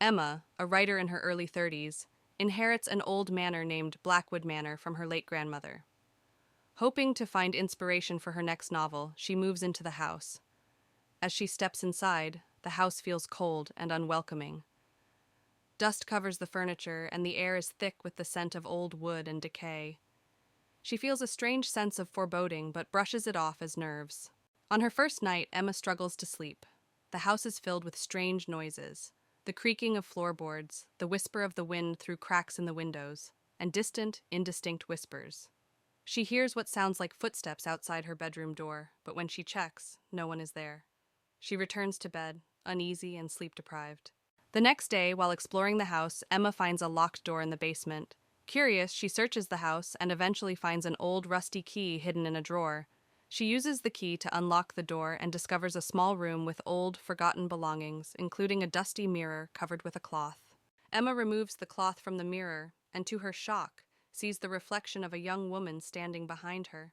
Emma, a writer in her early 30s, inherits an old manor named Blackwood Manor from her late grandmother. Hoping to find inspiration for her next novel, she moves into the house. As she steps inside, the house feels cold and unwelcoming. Dust covers the furniture, and the air is thick with the scent of old wood and decay. She feels a strange sense of foreboding, but brushes it off as nerves. On her first night, Emma struggles to sleep. The house is filled with strange noises: the creaking of floorboards, the whisper of the wind through cracks in the windows, and distant, indistinct whispers. She hears what sounds like footsteps outside her bedroom door, but when she checks, no one is there. She returns to bed, uneasy and sleep-deprived. The next day, while exploring the house, Emma finds a locked door in the basement. Curious, she searches the house and eventually finds an old rusty key hidden in a drawer. She uses the key to unlock the door and discovers a small room with old, forgotten belongings, including a dusty mirror covered with a cloth. Emma removes the cloth from the mirror and, to her shock, sees the reflection of a young woman standing behind her.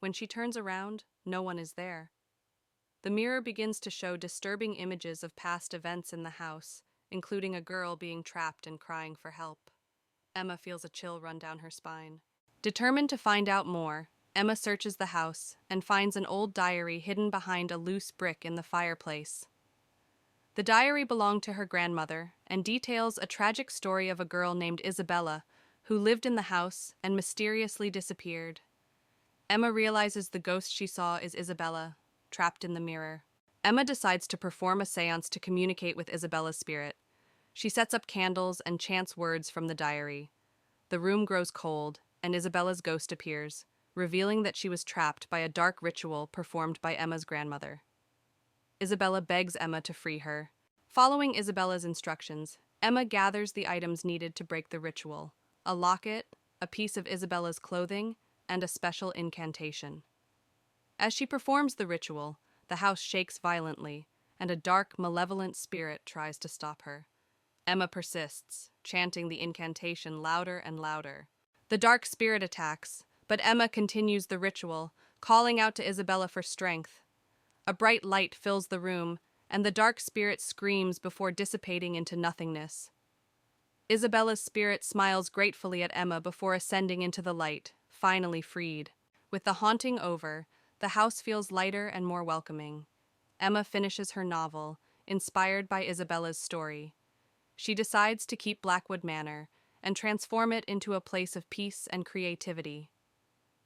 When she turns around, no one is there. The mirror begins to show disturbing images of past events in the house, including a girl being trapped and crying for help. Emma feels a chill run down her spine. Determined to find out more, Emma searches the house and finds an old diary hidden behind a loose brick in the fireplace. The diary belonged to her grandmother and details a tragic story of a girl named Isabella who lived in the house and mysteriously disappeared. Emma realizes the ghost she saw is Isabella, trapped in the mirror. Emma decides to perform a seance to communicate with Isabella's spirit. She sets up candles and chants words from the diary. The room grows cold, and Isabella's ghost appears, revealing that she was trapped by a dark ritual performed by Emma's grandmother. Isabella begs Emma to free her. Following Isabella's instructions, Emma gathers the items needed to break the ritual: a locket, a piece of Isabella's clothing, and a special incantation. As she performs the ritual, the house shakes violently, and a dark, malevolent spirit tries to stop her. Emma persists, chanting the incantation louder and louder. The dark spirit attacks, but Emma continues the ritual, calling out to Isabella for strength. A bright light fills the room, and the dark spirit screams before dissipating into nothingness. Isabella's spirit smiles gratefully at Emma before ascending into the light, finally freed. With the haunting over, the house feels lighter and more welcoming. Emma finishes her novel, inspired by Isabella's story. She decides to keep Blackwood Manor and transform it into a place of peace and creativity.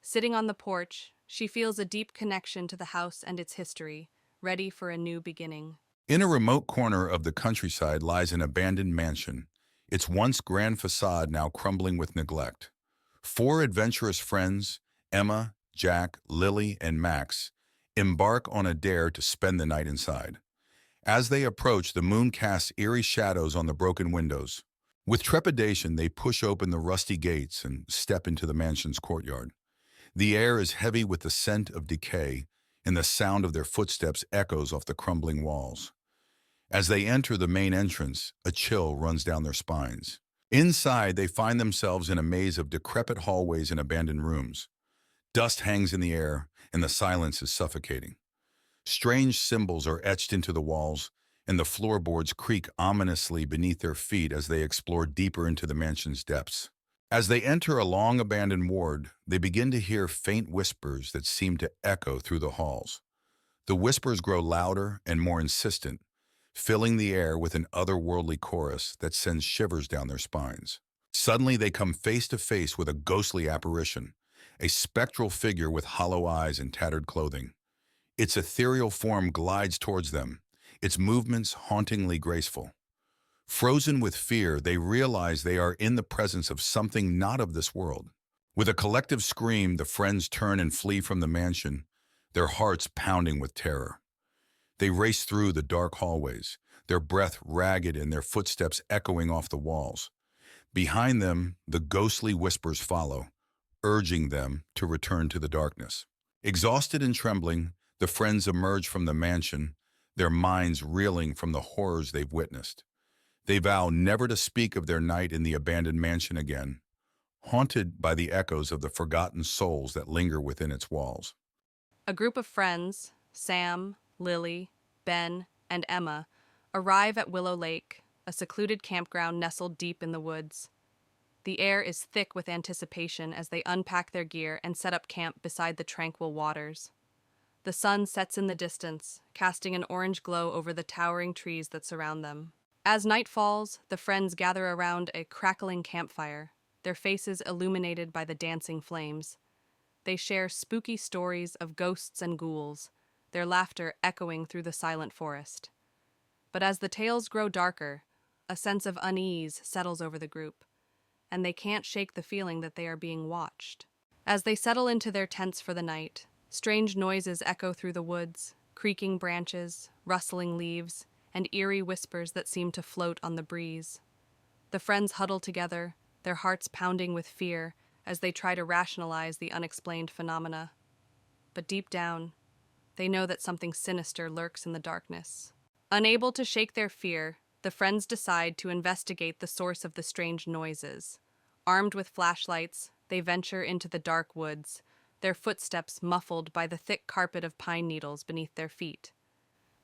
Sitting on the porch, she feels a deep connection to the house and its history, ready for a new beginning. In a remote corner of the countryside lies an abandoned mansion, its once grand facade now crumbling with neglect. Four adventurous friends, Emma, Jack, Lily, and Max, embark on a dare to spend the night inside. As they approach, the moon casts eerie shadows on the broken windows. With trepidation, they push open the rusty gates and step into the mansion's courtyard. The air is heavy with the scent of decay, and the sound of their footsteps echoes off the crumbling walls. As they enter the main entrance, a chill runs down their spines. Inside, they find themselves in a maze of decrepit hallways and abandoned rooms. Dust hangs in the air, and the silence is suffocating. Strange symbols are etched into the walls, and the floorboards creak ominously beneath their feet as they explore deeper into the mansion's depths. As they enter a long-abandoned ward, they begin to hear faint whispers that seem to echo through the halls. The whispers grow louder and more insistent, filling the air with an otherworldly chorus that sends shivers down their spines. Suddenly, they come face to face with a ghostly apparition, a spectral figure with hollow eyes and tattered clothing. Its ethereal form glides towards them, its movements hauntingly graceful. Frozen with fear, they realize they are in the presence of something not of this world. With a collective scream, the friends turn and flee from the mansion, their hearts pounding with terror. They race through the dark hallways, their breath ragged and their footsteps echoing off the walls. Behind them, the ghostly whispers follow, urging them to return to the darkness. Exhausted and trembling, the friends emerge from the mansion, their minds reeling from the horrors they've witnessed. They vow never to speak of their night in the abandoned mansion again, haunted by the echoes of the forgotten souls that linger within its walls. A group of friends, Sam, Lily, Ben, and Emma, arrive at Willow Lake, a secluded campground nestled deep in the woods. The air is thick with anticipation as they unpack their gear and set up camp beside the tranquil waters. The sun sets in the distance, casting an orange glow over the towering trees that surround them. As night falls, the friends gather around a crackling campfire, their faces illuminated by the dancing flames. They share spooky stories of ghosts and ghouls, their laughter echoing through the silent forest. But as the tales grow darker, a sense of unease settles over the group, and they can't shake the feeling that they are being watched. As they settle into their tents for the night, strange noises echo through the woods, creaking branches, rustling leaves, and eerie whispers that seem to float on the breeze. The friends huddle together, their hearts pounding with fear as they try to rationalize the unexplained phenomena. But deep down, they know that something sinister lurks in the darkness. Unable to shake their fear, the friends decide to investigate the source of the strange noises. Armed with flashlights, they venture into the dark woods, their footsteps muffled by the thick carpet of pine needles beneath their feet.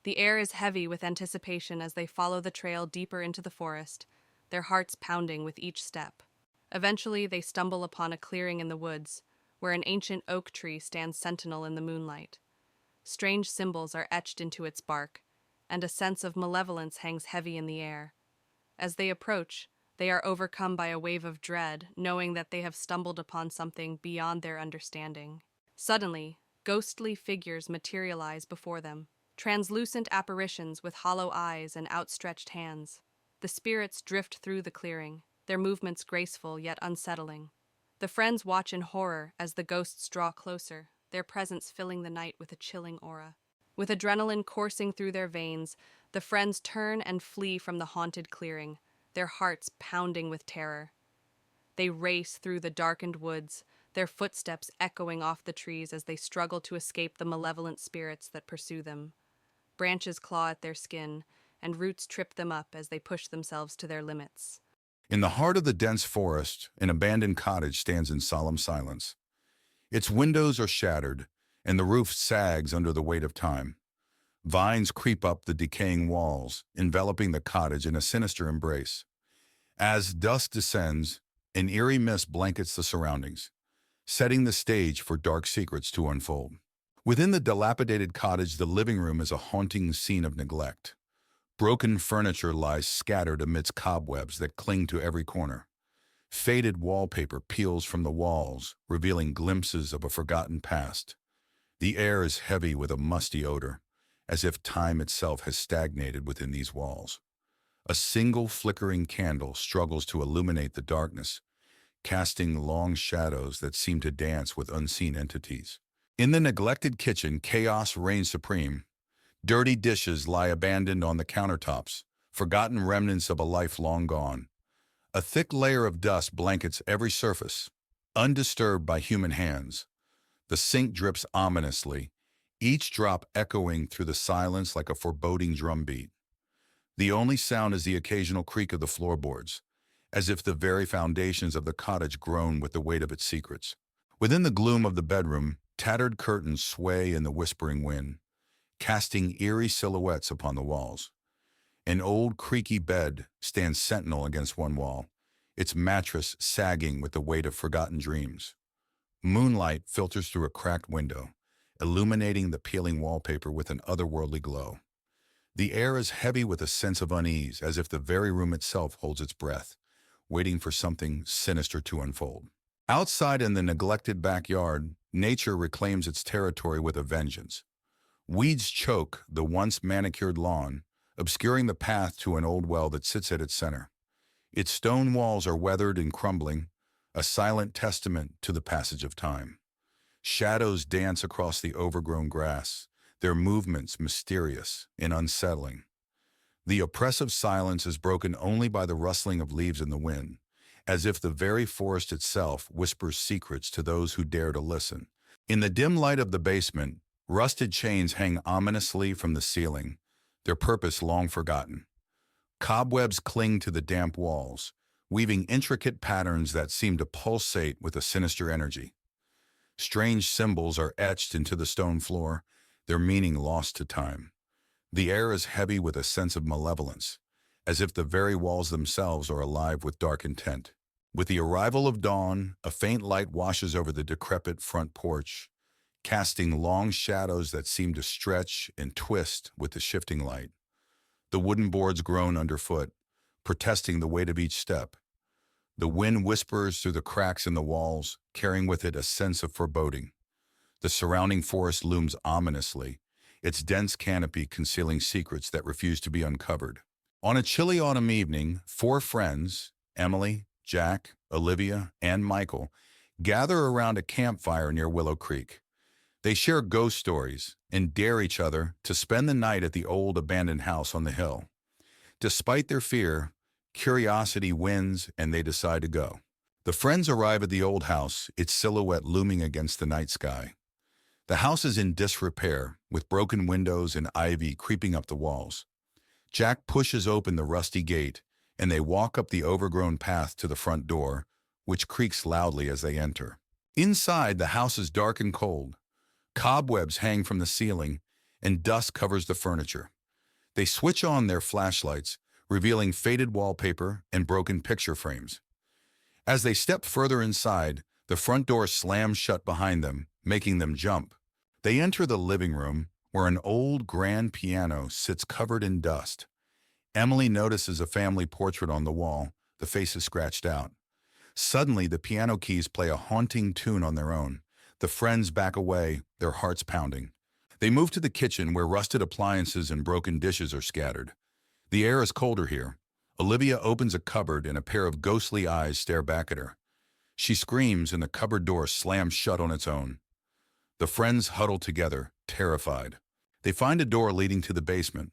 The air is heavy with anticipation as they follow the trail deeper into the forest, their hearts pounding with each step. Eventually, they stumble upon a clearing in the woods, where an ancient oak tree stands sentinel in the moonlight. Strange symbols are etched into its bark, and a sense of malevolence hangs heavy in the air. As they approach, they are overcome by a wave of dread, knowing that they have stumbled upon something beyond their understanding. Suddenly, ghostly figures materialize before them, translucent apparitions with hollow eyes and outstretched hands. The spirits drift through the clearing, their movements graceful yet unsettling. The friends watch in horror as the ghosts draw closer, their presence filling the night with a chilling aura. With adrenaline coursing through their veins, the friends turn and flee from the haunted clearing, their hearts pounding with terror. They race through the darkened woods, their footsteps echoing off the trees as they struggle to escape the malevolent spirits that pursue them. Branches claw at their skin, and roots trip them up as they push themselves to their limits. In the heart of the dense forest, an abandoned cottage stands in solemn silence. Its windows are shattered, and the roof sags under the weight of time. Vines creep up the decaying walls, enveloping the cottage in a sinister embrace. As dusk descends, an eerie mist blankets the surroundings, setting the stage for dark secrets to unfold. Within the dilapidated cottage, the living room is a haunting scene of neglect. Broken furniture lies scattered amidst cobwebs that cling to every corner. Faded wallpaper peels from the walls, revealing glimpses of a forgotten past. The air is heavy with a musty odor, as if time itself has stagnated within these walls. A single flickering candle struggles to illuminate the darkness, casting long shadows that seem to dance with unseen entities. In the neglected kitchen, chaos reigns supreme. Dirty dishes lie abandoned on the countertops, forgotten remnants of a life long gone. A thick layer of dust blankets every surface, undisturbed by human hands. The sink drips ominously, each drop echoing through the silence like a foreboding drumbeat. The only sound is the occasional creak of the floorboards, as if the very foundations of the cottage groan with the weight of its secrets. Within the gloom of the bedroom, tattered curtains sway in the whispering wind, casting eerie silhouettes upon the walls. An old, creaky bed stands sentinel against one wall, its mattress sagging with the weight of forgotten dreams. Moonlight filters through a cracked window, illuminating the peeling wallpaper with an otherworldly glow. The air is heavy with a sense of unease, as if the very room itself holds its breath, waiting for something sinister to unfold. Outside in the neglected backyard, nature reclaims its territory with a vengeance. Weeds choke the once manicured lawn, obscuring the path to an old well that sits at its center. Its stone walls are weathered and crumbling, a silent testament to the passage of time. Shadows dance across the overgrown grass, their movements mysterious and unsettling. The oppressive silence is broken only by the rustling of leaves in the wind, as if the very forest itself whispers secrets to those who dare to listen. In the dim light of the basement, rusted chains hang ominously from the ceiling, their purpose long forgotten. Cobwebs cling to the damp walls, weaving intricate patterns that seem to pulsate with a sinister energy. Strange symbols are etched into the stone floor, their meaning lost to time. The air is heavy with a sense of malevolence, as if the very walls themselves are alive with dark intent. With the arrival of dawn, a faint light washes over the decrepit front porch, casting long shadows that seem to stretch and twist with the shifting light. The wooden boards groan underfoot, protesting the weight of each step. The wind whispers through the cracks in the walls, carrying with it a sense of foreboding. The surrounding forest looms ominously, its dense canopy concealing secrets that refuse to be uncovered. On a chilly autumn evening, four friends, Emily, Jack, Olivia, and Michael, gather around a campfire near Willow Creek. They share ghost stories and dare each other to spend the night at the old abandoned house on the hill. Despite their fear, curiosity wins and they decide to go. The friends arrive at the old house, its silhouette looming against the night sky. The house is in disrepair, with broken windows and ivy creeping up the walls. Jack pushes open the rusty gate, and they walk up the overgrown path to the front door, which creaks loudly as they enter. Inside, the house is dark and cold. Cobwebs hang from the ceiling, and dust covers the furniture. They switch on their flashlights, revealing faded wallpaper and broken picture frames. As they step further inside, the front door slams shut behind them, making them jump. They enter the living room, where an old grand piano sits covered in dust. Emily notices a family portrait on the wall, the face is scratched out. Suddenly, the piano keys play a haunting tune on their own. The friends back away, their hearts pounding. They move to the kitchen where rusted appliances and broken dishes are scattered. The air is colder here. Olivia opens a cupboard and a pair of ghostly eyes stare back at her. She screams and the cupboard door slams shut on its own. The friends huddle together, terrified. They find a door leading to the basement.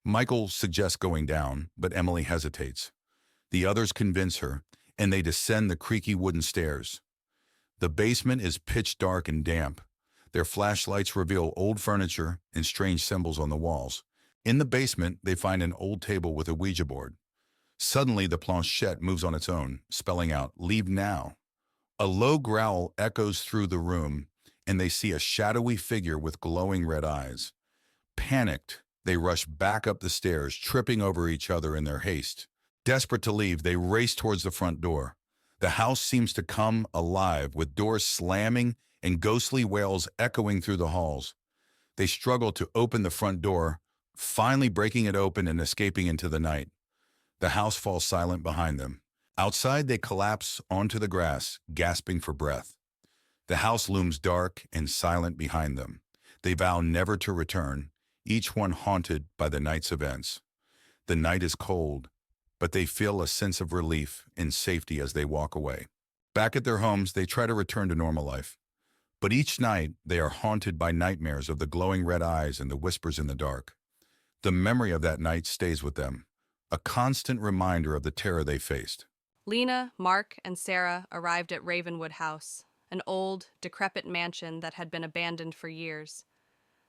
Michael suggests going down, but Emily hesitates. The others convince her, and they descend the creaky wooden stairs. The basement is pitch dark and damp. Their flashlights reveal old furniture and strange symbols on the walls. In the basement, they find an old table with a Ouija board. Suddenly, the planchette moves on its own, spelling out, "Leave now." A low growl echoes through the room, and they see a shadowy figure with glowing red eyes. Panicked, they rush back up the stairs, tripping over each other in their haste. Desperate to leave, they race towards the front door. The house seems to come alive, with doors slamming and ghostly wails echoing through the halls. They struggle to open the front door, finally breaking it open and escaping into the night. The house falls silent behind them. Outside, they collapse onto the grass, gasping for breath. The house looms dark and silent behind them. They vow never to return, each one haunted by the night's events. The night is cold, but they feel a sense of relief and safety as they walk away. Back at their homes, they try to return to normal life. But each night, they are haunted by nightmares of the glowing red eyes and the whispers in the dark. The memory of that night stays with them, a constant reminder of the terror they faced. Lena, Mark, and Sarah arrived at Ravenwood House, an old, decrepit mansion that had been abandoned for years.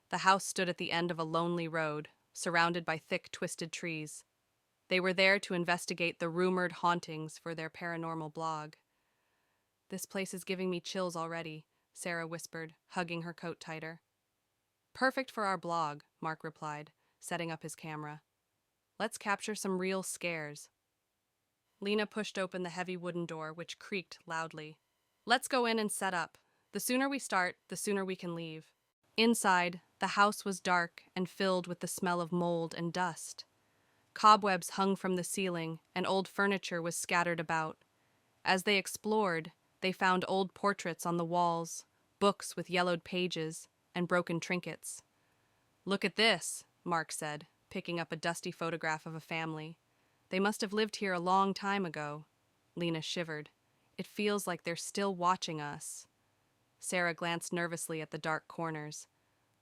The house stood at the end of a lonely road, surrounded by thick, twisted trees. They were there to investigate the rumored hauntings for their paranormal blog. "This place is giving me chills already," Sarah whispered, hugging her coat tighter. "Perfect for our blog," Mark replied, setting up his camera. "Let's capture some real scares." Lena pushed open the heavy wooden door, which creaked loudly. "Let's go in and set up. The sooner we start, the sooner we can leave." Inside, the house was dark and filled with the smell of mold and dust. Cobwebs hung from the ceiling, and old furniture was scattered about. As they explored, they found old portraits on the walls, books with yellowed pages, and broken trinkets. "Look at this," Mark said, picking up a dusty photograph of a family. "They must have lived here a long time ago." Lena shivered. "It feels like they're still watching us." Sarah glanced nervously at the dark corners.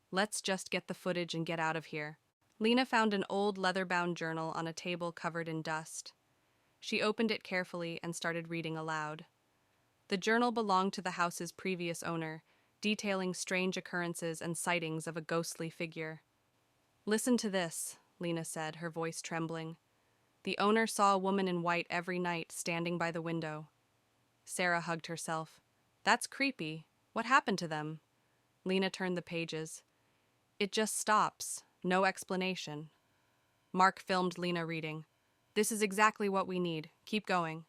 "Let's just get the footage and get out of here." Lena found an old leather-bound journal on a table covered in dust. She opened it carefully and started reading aloud. The journal belonged to the house's previous owner, detailing strange occurrences and sightings of a ghostly figure. "Listen to this," Lena said, her voice trembling. "The owner saw a woman in white every night standing by the window." Sarah hugged herself. "That's creepy. What happened to them?" Lena turned the pages. "It just stops. No explanation." Mark filmed Lena reading. This is exactly what we need. Keep going.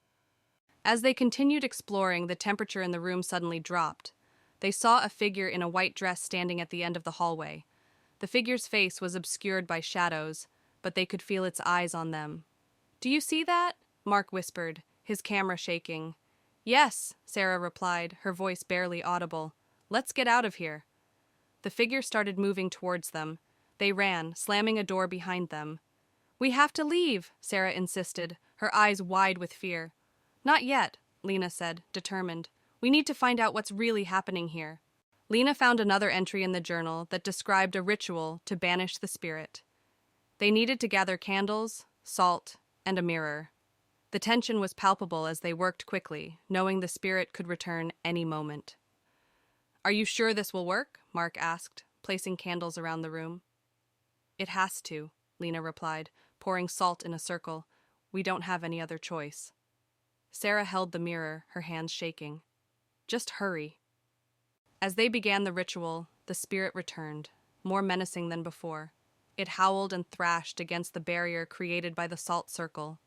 As they continued exploring, the temperature in the room suddenly dropped. They saw a figure in a white dress standing at the end of the hallway. The figure's face was obscured by shadows, but they could feel its eyes on them. "Do you see that?" Mark whispered, his camera shaking. "Yes," Sarah replied, her voice barely audible. "Let's get out of here." The figure started moving towards them. They ran, slamming a door behind them. "We have to leave," Sarah insisted, her eyes wide with fear. "Not yet," Lena said, determined. "We need to find out what's really happening here." Lena found another entry in the journal that described a ritual to banish the spirit. They needed to gather candles, salt, and a mirror. The tension was palpable as they worked quickly, knowing the spirit could return any moment. "Are you sure this will work?" Mark asked, placing candles around the room. "It has to," Lena replied, pouring salt in a circle. "We don't have any other choice." Sarah held the mirror, her hands shaking. "Just hurry." As they began the ritual, the spirit returned, more menacing than before. It howled and thrashed against the barrier created by the salt circle.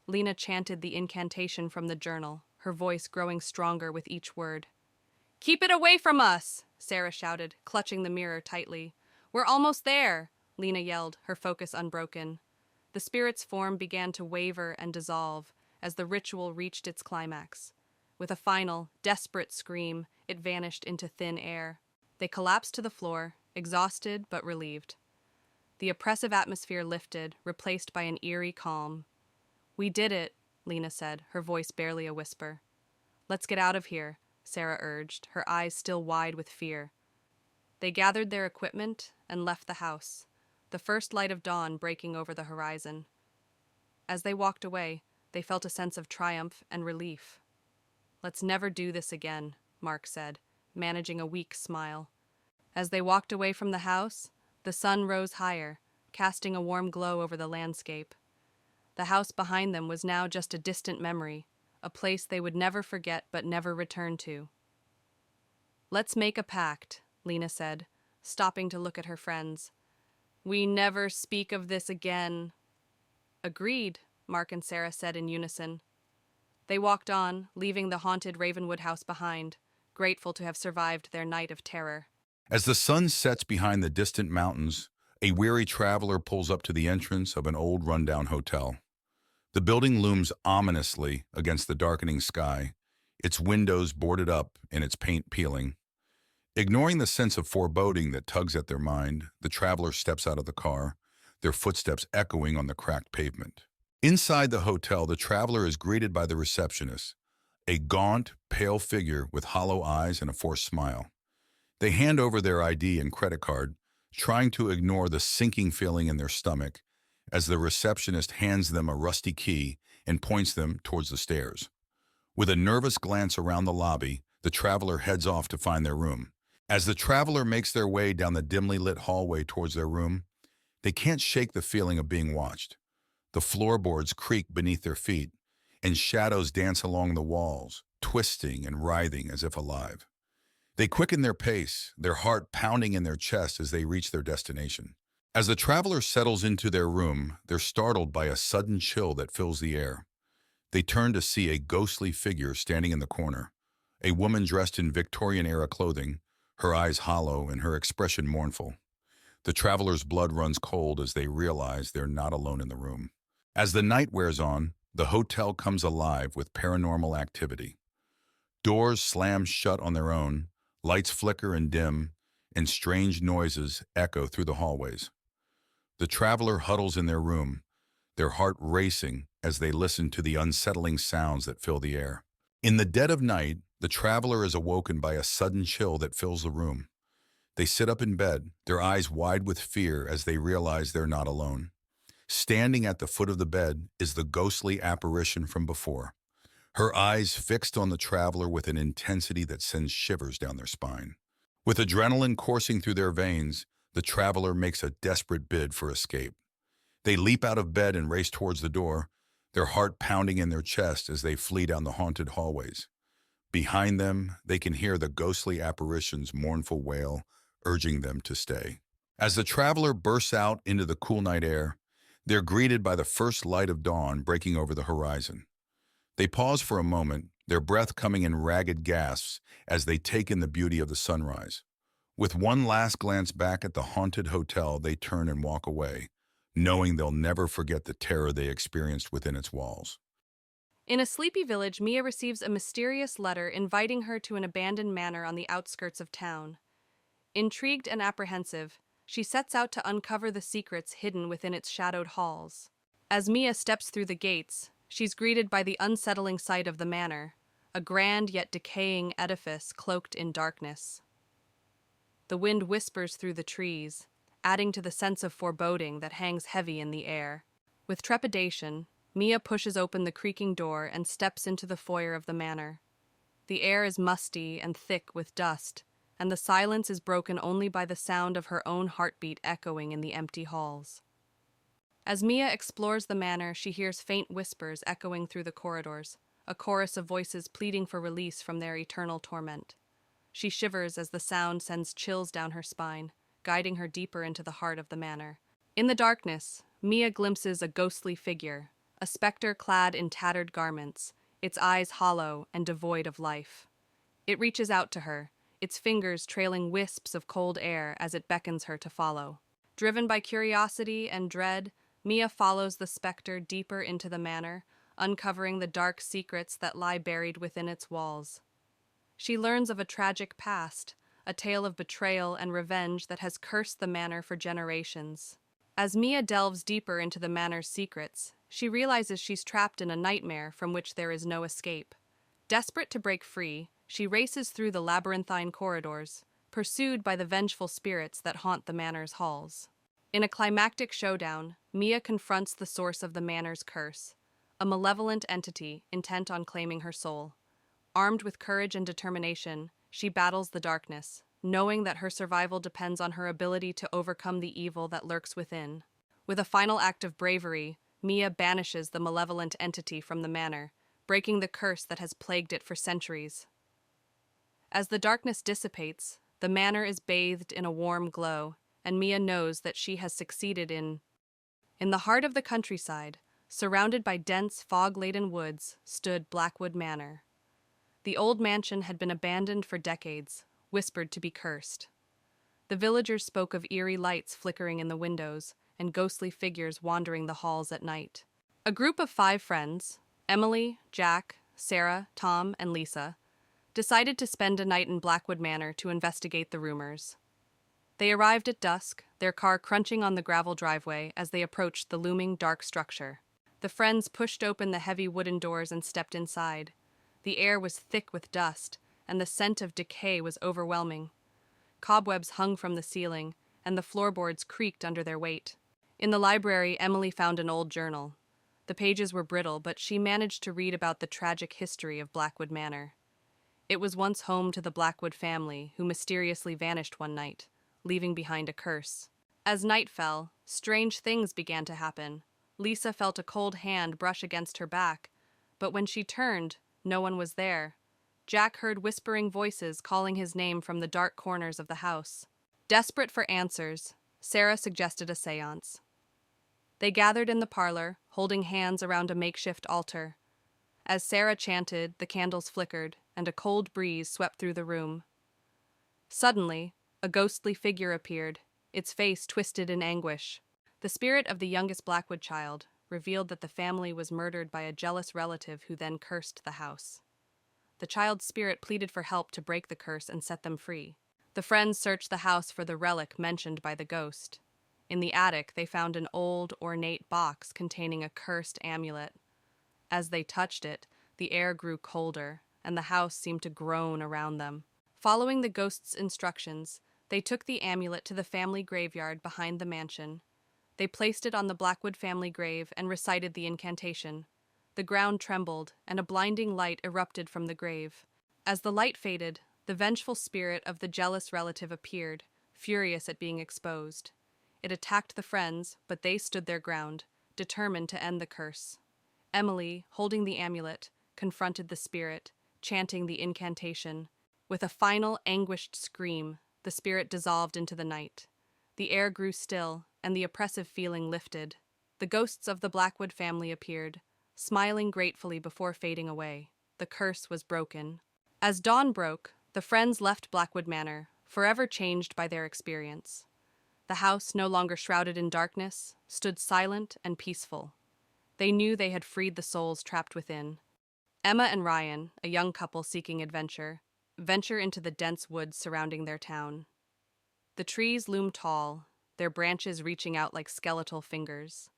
Lena chanted the incantation from the journal, her voice growing stronger with each word. "Keep it away from us!" Sarah shouted, clutching the mirror tightly. "We're almost there!" Lena yelled, her focus unbroken. The spirit's form began to waver and dissolve as the ritual reached its climax. With a final, desperate scream, it vanished into thin air. They collapsed to the floor, exhausted but relieved. The oppressive atmosphere lifted, replaced by an eerie calm. "We did it," Lena said, her voice barely a whisper. "Let's get out of here," Sarah urged, her eyes still wide with fear. They gathered their equipment and left the house, the first light of dawn breaking over the horizon. As they walked away, they felt a sense of triumph and relief. "Let's never do this again," Mark said, managing a weak smile. As they walked away from the house, the sun rose higher, casting a warm glow over the landscape. The house behind them was now just a distant memory, a place they would never forget but never return to. "Let's make a pact," Lena said, stopping to look at her friends. "We never speak of this again." "Agreed," Mark and Sarah said in unison. They walked on, leaving the haunted Ravenwood house behind, grateful to have survived their night of terror. As the sun sets behind the distant mountains, a weary traveler pulls up to the entrance of an old rundown hotel. The building looms ominously against the darkening sky, its windows boarded up and its paint peeling. Ignoring the sense of foreboding that tugs at their mind, the traveler steps out of the car, their footsteps echoing on the cracked pavement. Inside the hotel, the traveler is greeted by the receptionist, a gaunt, pale figure with hollow eyes and a forced smile. They hand over their ID and credit card, trying to ignore the sinking feeling in their stomach as the receptionist hands them a rusty key and points them towards the stairs. With a nervous glance around the lobby, the traveler heads off to find their room. As the traveler makes their way down the dimly lit hallway towards their room, they can't shake the feeling of being watched. The floorboards creak beneath their feet, and shadows dance along the walls, twisting and writhing as if alive. They quicken their pace, their heart pounding in their chest as they reach their destination. As the traveler settles into their room, they're startled by a sudden chill that fills the air. They turn to see a ghostly figure standing in the corner, a woman dressed in Victorian-era clothing, her eyes hollow and her expression mournful. The traveler's blood runs cold as they realize they're not alone in the room. As the night wears on, the hotel comes alive with paranormal activity. Doors slam shut on their own, lights flicker and dim, and strange noises echo through the hallways. The traveler huddles in their room, their heart racing as they listen to the unsettling sounds that fill the air. In the dead of night, the traveler is awoken by a sudden chill that fills the room. They sit up in bed, their eyes wide with fear as they realize they're not alone. Standing at the foot of the bed is the ghostly apparition from before, her eyes fixed on the traveler with an intensity that sends shivers down their spine. With adrenaline coursing through their veins, the traveler makes a desperate bid for escape. They leap out of bed and race towards the door, their heart pounding in their chest as they flee down the haunted hallways. Behind them, they can hear the ghostly apparition's mournful wail, urging them to stay. As the traveler bursts out into the cool night air, They're greeted by the first light of dawn breaking over the horizon. They pause for a moment, their breath coming in ragged gasps as they take in the beauty of the sunrise. With one last glance back at the haunted hotel, they turn and walk away, knowing they'll never forget the terror they experienced within its walls. In a sleepy village, Mia receives a mysterious letter inviting her to an abandoned manor on the outskirts of town. Intrigued and apprehensive, she sets out to uncover the secrets hidden within its shadowed halls. As Mia steps through the gates, she's greeted by the unsettling sight of the manor, a grand yet decaying edifice cloaked in darkness. The wind whispers through the trees, adding to the sense of foreboding that hangs heavy in the air. With trepidation, Mia pushes open the creaking door and steps into the foyer of the manor. The air is musty and thick with dust, and the silence is broken only by the sound of her own heartbeat echoing in the empty halls. As Mia explores the manor, she hears faint whispers echoing through the corridors, a chorus of voices pleading for release from their eternal torment. She shivers as the sound sends chills down her spine, guiding her deeper into the heart of the manor. In the darkness, Mia glimpses a ghostly figure, a specter clad in tattered garments, its eyes hollow and devoid of life. It reaches out to her, its fingers trailing wisps of cold air as it beckons her to follow. Driven by curiosity and dread, Mia follows the specter deeper into the manor, uncovering the dark secrets that lie buried within its walls. She learns of a tragic past, a tale of betrayal and revenge that has cursed the manor for generations. As Mia delves deeper into the manor's secrets, she realizes she's trapped in a nightmare from which there is no escape. Desperate to break free, she races through the labyrinthine corridors, pursued by the vengeful spirits that haunt the manor's halls. In a climactic showdown, Mia confronts the source of the manor's curse, a malevolent entity intent on claiming her soul. Armed with courage and determination, she battles the darkness, knowing that her survival depends on her ability to overcome the evil that lurks within. With a final act of bravery, Mia banishes the malevolent entity from the manor, breaking the curse that has plagued it for centuries. As the darkness dissipates, the manor is bathed in a warm glow, and Mia knows that she has succeeded in the heart of the countryside, surrounded by dense, fog-laden woods, stood Blackwood Manor. The old mansion had been abandoned for decades, whispered to be cursed. The villagers spoke of eerie lights flickering in the windows and ghostly figures wandering the halls at night. A group of 5 friends, Emily, Jack, Sarah, Tom, and Lisa, decided to spend a night in Blackwood Manor to investigate the rumors. They arrived at dusk, their car crunching on the gravel driveway as they approached the looming dark structure. The friends pushed open the heavy wooden doors and stepped inside. The air was thick with dust, and the scent of decay was overwhelming. Cobwebs hung from the ceiling, and the floorboards creaked under their weight. In the library, Emily found an old journal. The pages were brittle, but she managed to read about the tragic history of Blackwood Manor. It was once home to the Blackwood family, who mysteriously vanished one night, leaving behind a curse. As night fell, strange things began to happen. Lisa felt a cold hand brush against her back, but when she turned, no one was there. Jack heard whispering voices calling his name from the dark corners of the house. Desperate for answers, Sarah suggested a seance. They gathered in the parlor, holding hands around a makeshift altar. As Sarah chanted, the candles flickered, and a cold breeze swept through the room. Suddenly, a ghostly figure appeared, its face twisted in anguish. The spirit of the youngest Blackwood child revealed that the family was murdered by a jealous relative who then cursed the house. The child's spirit pleaded for help to break the curse and set them free. The friends searched the house for the relic mentioned by the ghost. In the attic, they found an old, ornate box containing a cursed amulet. As they touched it, the air grew colder, and the house seemed to groan around them. Following the ghost's instructions, they took the amulet to the family graveyard behind the mansion. They placed it on the Blackwood family grave and recited the incantation. The ground trembled, and a blinding light erupted from the grave. As the light faded, the vengeful spirit of the jealous relative appeared, furious at being exposed. It attacked the friends, but they stood their ground, determined to end the curse. Emily, holding the amulet, confronted the spirit, chanting the incantation. With a final, anguished scream, the spirit dissolved into the night. The air grew still, and the oppressive feeling lifted. The ghosts of the Blackwood family appeared, smiling gratefully before fading away. The curse was broken. As dawn broke, the friends left Blackwood Manor, forever changed by their experience. The house, no longer shrouded in darkness, stood silent and peaceful. They knew they had freed the souls trapped within. Emma and Ryan, a young couple seeking adventure, venture into the dense woods surrounding their town. The trees loom tall, their branches reaching out like skeletal fingers.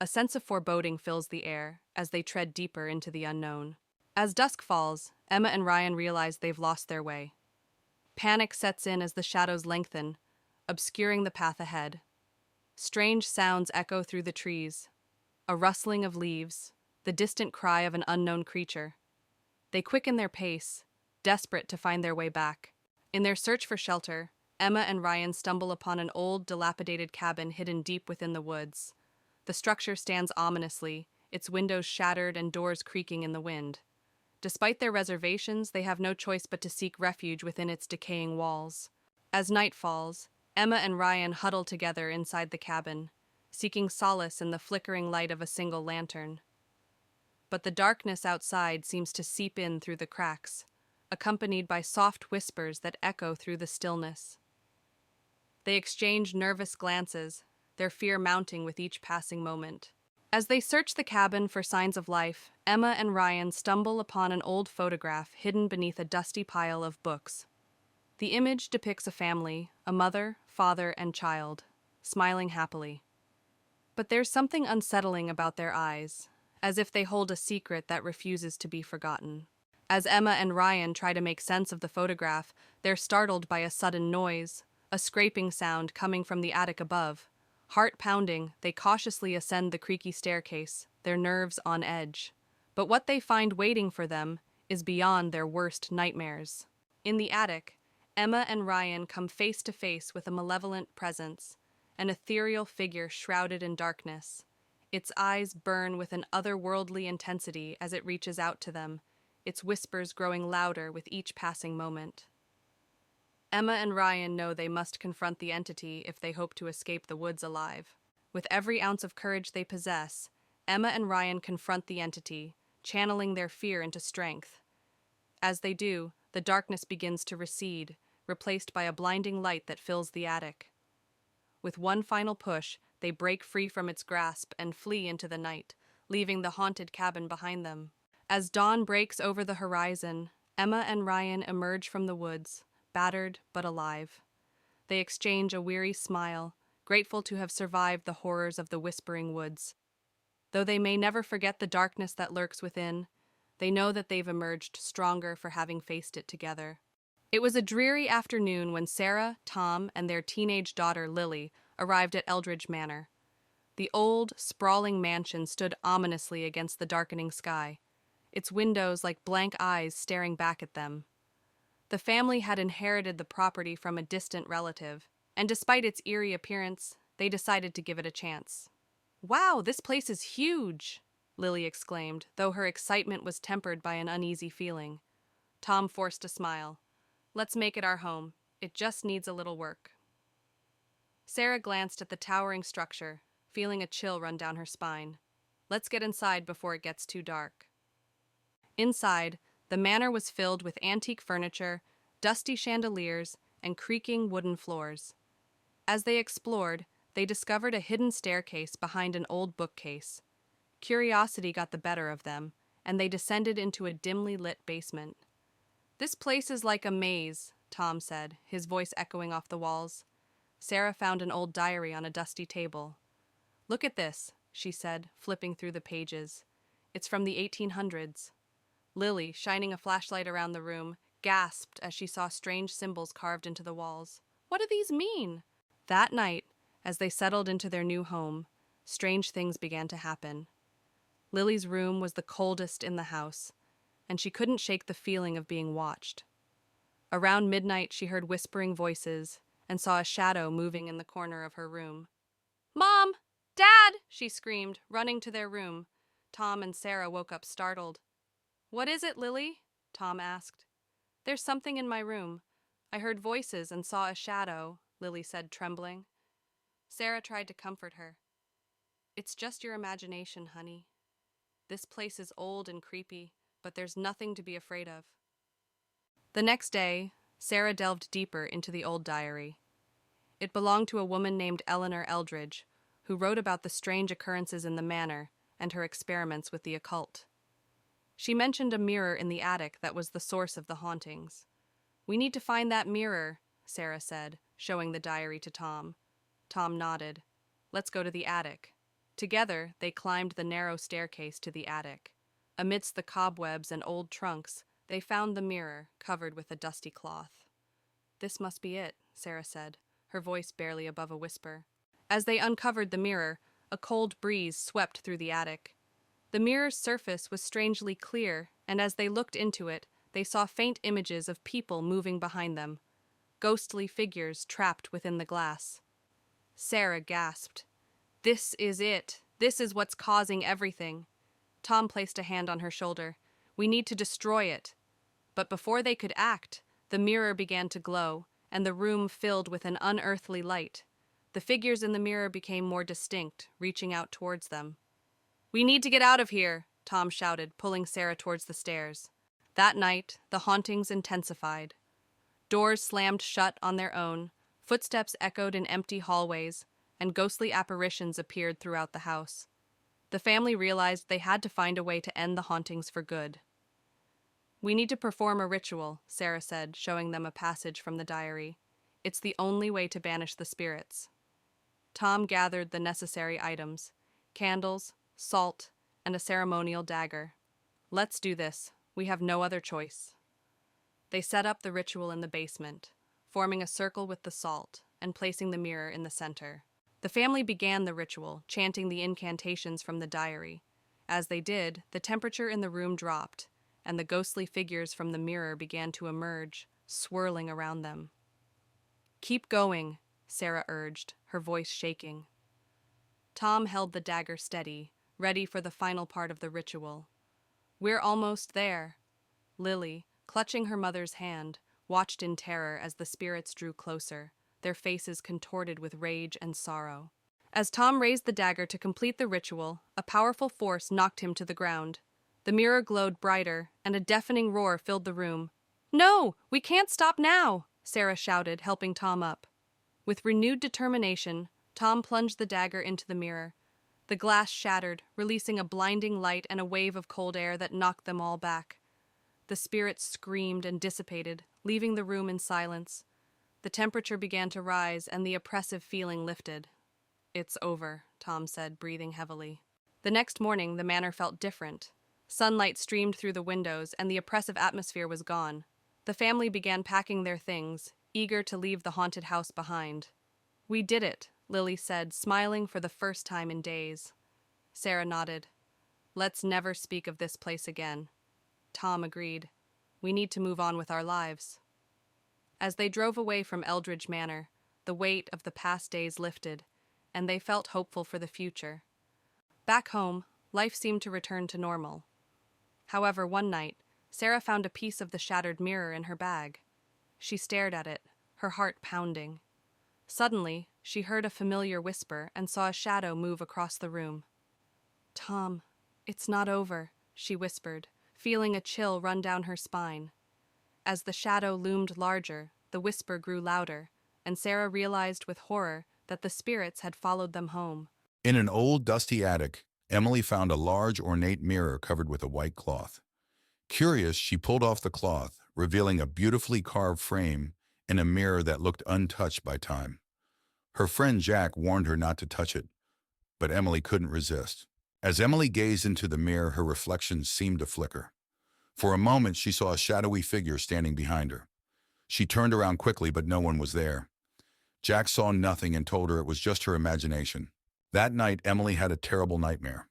A sense of foreboding fills the air as they tread deeper into the unknown. As dusk falls, Emma and Ryan realize they've lost their way. Panic sets in as the shadows lengthen, obscuring the path ahead. Strange sounds echo through the trees, a rustling of leaves, the distant cry of an unknown creature. They quicken their pace, desperate to find their way back. In their search for shelter, Emma and Ryan stumble upon an old, dilapidated cabin hidden deep within the woods. The structure stands ominously, its windows shattered and doors creaking in the wind. Despite their reservations, they have no choice but to seek refuge within its decaying walls. As night falls, Emma and Ryan huddle together inside the cabin, seeking solace in the flickering light of a single lantern. But the darkness outside seems to seep in through the cracks, accompanied by soft whispers that echo through the stillness. They exchange nervous glances, their fear mounting with each passing moment. As they search the cabin for signs of life, Emma and Ryan stumble upon an old photograph hidden beneath a dusty pile of books. The image depicts a family, a mother, father, and child, smiling happily. But there's something unsettling about their eyes, as if they hold a secret that refuses to be forgotten. As Emma and Ryan try to make sense of the photograph, they're startled by a sudden noise, a scraping sound coming from the attic above. Heart pounding, they cautiously ascend the creaky staircase, their nerves on edge. But what they find waiting for them is beyond their worst nightmares. In the attic, Emma and Ryan come face to face with a malevolent presence, an ethereal figure shrouded in darkness. Its eyes burn with an otherworldly intensity as it reaches out to them, its whispers growing louder with each passing moment. Emma and Ryan know they must confront the entity if they hope to escape the woods alive. With every ounce of courage they possess, Emma and Ryan confront the entity, channeling their fear into strength. As they do, the darkness begins to recede, replaced by a blinding light that fills the attic. With one final push, they break free from its grasp and flee into the night, leaving the haunted cabin behind them. As dawn breaks over the horizon, Emma and Ryan emerge from the woods, battered but alive. They exchange a weary smile, grateful to have survived the horrors of the Whispering Woods. Though they may never forget the darkness that lurks within, they know that they've emerged stronger for having faced it together. It was a dreary afternoon when Sarah, Tom, and their teenage daughter Lily arrived at Eldridge Manor. The old, sprawling mansion stood ominously against the darkening sky, its windows like blank eyes staring back at them. The family had inherited the property from a distant relative, and despite its eerie appearance, they decided to give it a chance. "Wow, this place is huge!" Lily exclaimed, though her excitement was tempered by an uneasy feeling. Tom forced a smile. "Let's make it our home. It just needs a little work." Sarah glanced at the towering structure, feeling a chill run down her spine. "Let's get inside before it gets too dark." Inside, the manor was filled with antique furniture, dusty chandeliers, and creaking wooden floors. As they explored, they discovered a hidden staircase behind an old bookcase. Curiosity got the better of them, and they descended into a dimly lit basement. "This place is like a maze," Tom said, his voice echoing off the walls. Sarah found an old diary on a dusty table. "Look at this," she said, flipping through the pages. "It's from the 1800s. Lily, shining a flashlight around the room, gasped as she saw strange symbols carved into the walls. "What do these mean?" That night, as they settled into their new home, strange things began to happen. Lily's room was the coldest in the house, and she couldn't shake the feeling of being watched. Around midnight, she heard whispering voices and saw a shadow moving in the corner of her room. "Mom! Dad!" she screamed, running to their room. Tom and Sarah woke up startled. "What is it, Lily?" Tom asked. "There's something in my room. I heard voices and saw a shadow," Lily said, trembling. Sarah tried to comfort her. It's just your imagination, honey. This place is old and creepy, but there's nothing to be afraid of. The next day, Sarah delved deeper into the old diary. It belonged to a woman named Eleanor Eldridge, who wrote about the strange occurrences in the manor and her experiments with the occult. She mentioned a mirror in the attic that was the source of the hauntings. "We need to find that mirror," Sarah said, showing the diary to Tom. Tom nodded. "Let's go to the attic." Together, they climbed the narrow staircase to the attic. Amidst the cobwebs and old trunks, they found the mirror, covered with a dusty cloth. "This must be it," Sarah said, her voice barely above a whisper. As they uncovered the mirror, a cold breeze swept through the attic. The mirror's surface was strangely clear, and as they looked into it, they saw faint images of people moving behind them, ghostly figures trapped within the glass. Sarah gasped. "This is it. This is what's causing everything." Tom placed a hand on her shoulder. "We need to destroy it." But before they could act, the mirror began to glow, and the room filled with an unearthly light. The figures in the mirror became more distinct, reaching out towards them. "We need to get out of here," Tom shouted, pulling Sarah towards the stairs. That night, the hauntings intensified. Doors slammed shut on their own, footsteps echoed in empty hallways, and ghostly apparitions appeared throughout the house. The family realized they had to find a way to end the hauntings for good. "We need to perform a ritual," Sarah said, showing them a passage from the diary. "It's the only way to banish the spirits." Tom gathered the necessary items: candles, salt, and a ceremonial dagger. "Let's do this. We have no other choice." They set up the ritual in the basement, forming a circle with the salt and placing the mirror in the center. The family began the ritual, chanting the incantations from the diary. As they did, the temperature in the room dropped, and the ghostly figures from the mirror began to emerge, swirling around them. "Keep going," Sarah urged, her voice shaking. Tom held the dagger steady, ready for the final part of the ritual. "We're almost there." Lily, clutching her mother's hand, watched in terror as the spirits drew closer, their faces contorted with rage and sorrow. As Tom raised the dagger to complete the ritual, a powerful force knocked him to the ground. The mirror glowed brighter, and a deafening roar filled the room. "No, we can't stop now!" Sarah shouted, helping Tom up. With renewed determination, Tom plunged the dagger into the mirror. The glass shattered, releasing a blinding light and a wave of cold air that knocked them all back. The spirits screamed and dissipated, leaving the room in silence. The temperature began to rise, and the oppressive feeling lifted. "It's over," Tom said, breathing heavily. The next morning, the manor felt different. Sunlight streamed through the windows, and the oppressive atmosphere was gone. The family began packing their things, eager to leave the haunted house behind. "We did it," Lily said, smiling for the first time in days. Sarah nodded. "Let's never speak of this place again." Tom agreed. "We need to move on with our lives." As they drove away from Eldridge Manor, the weight of the past days lifted, and they felt hopeful for the future. Back home, life seemed to return to normal. However, one night, Sarah found a piece of the shattered mirror in her bag. She stared at it, her heart pounding. Suddenly, she heard a familiar whisper and saw a shadow move across the room. "Tom, it's not over," she whispered, feeling a chill run down her spine. As the shadow loomed larger, the whisper grew louder, and Sarah realized with horror that the spirits had followed them home. In an old, dusty attic, Emily found a large, ornate mirror covered with a white cloth. Curious, she pulled off the cloth, revealing a beautifully carved frame and a mirror that looked untouched by time. Her friend Jack warned her not to touch it, but Emily couldn't resist. As Emily gazed into the mirror, her reflection seemed to flicker. For a moment, she saw a shadowy figure standing behind her. She turned around quickly, but no one was there. Jack saw nothing and told her it was just her imagination. That night, Emily had a terrible nightmare.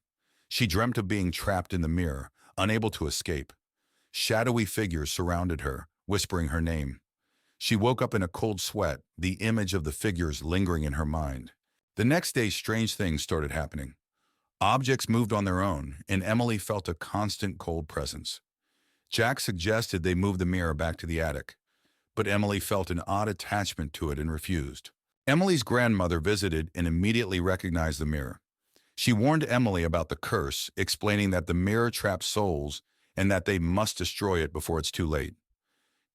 She dreamt of being trapped in the mirror, unable to escape. Shadowy figures surrounded her, whispering her name. She woke up in a cold sweat, the image of the figures lingering in her mind. The next day, strange things started happening. Objects moved on their own, and Emily felt a constant cold presence. Jack suggested they move the mirror back to the attic, but Emily felt an odd attachment to it and refused. Emily's grandmother visited and immediately recognized the mirror. She warned Emily about the curse, explaining that the mirror traps souls and that they must destroy it before it's too late.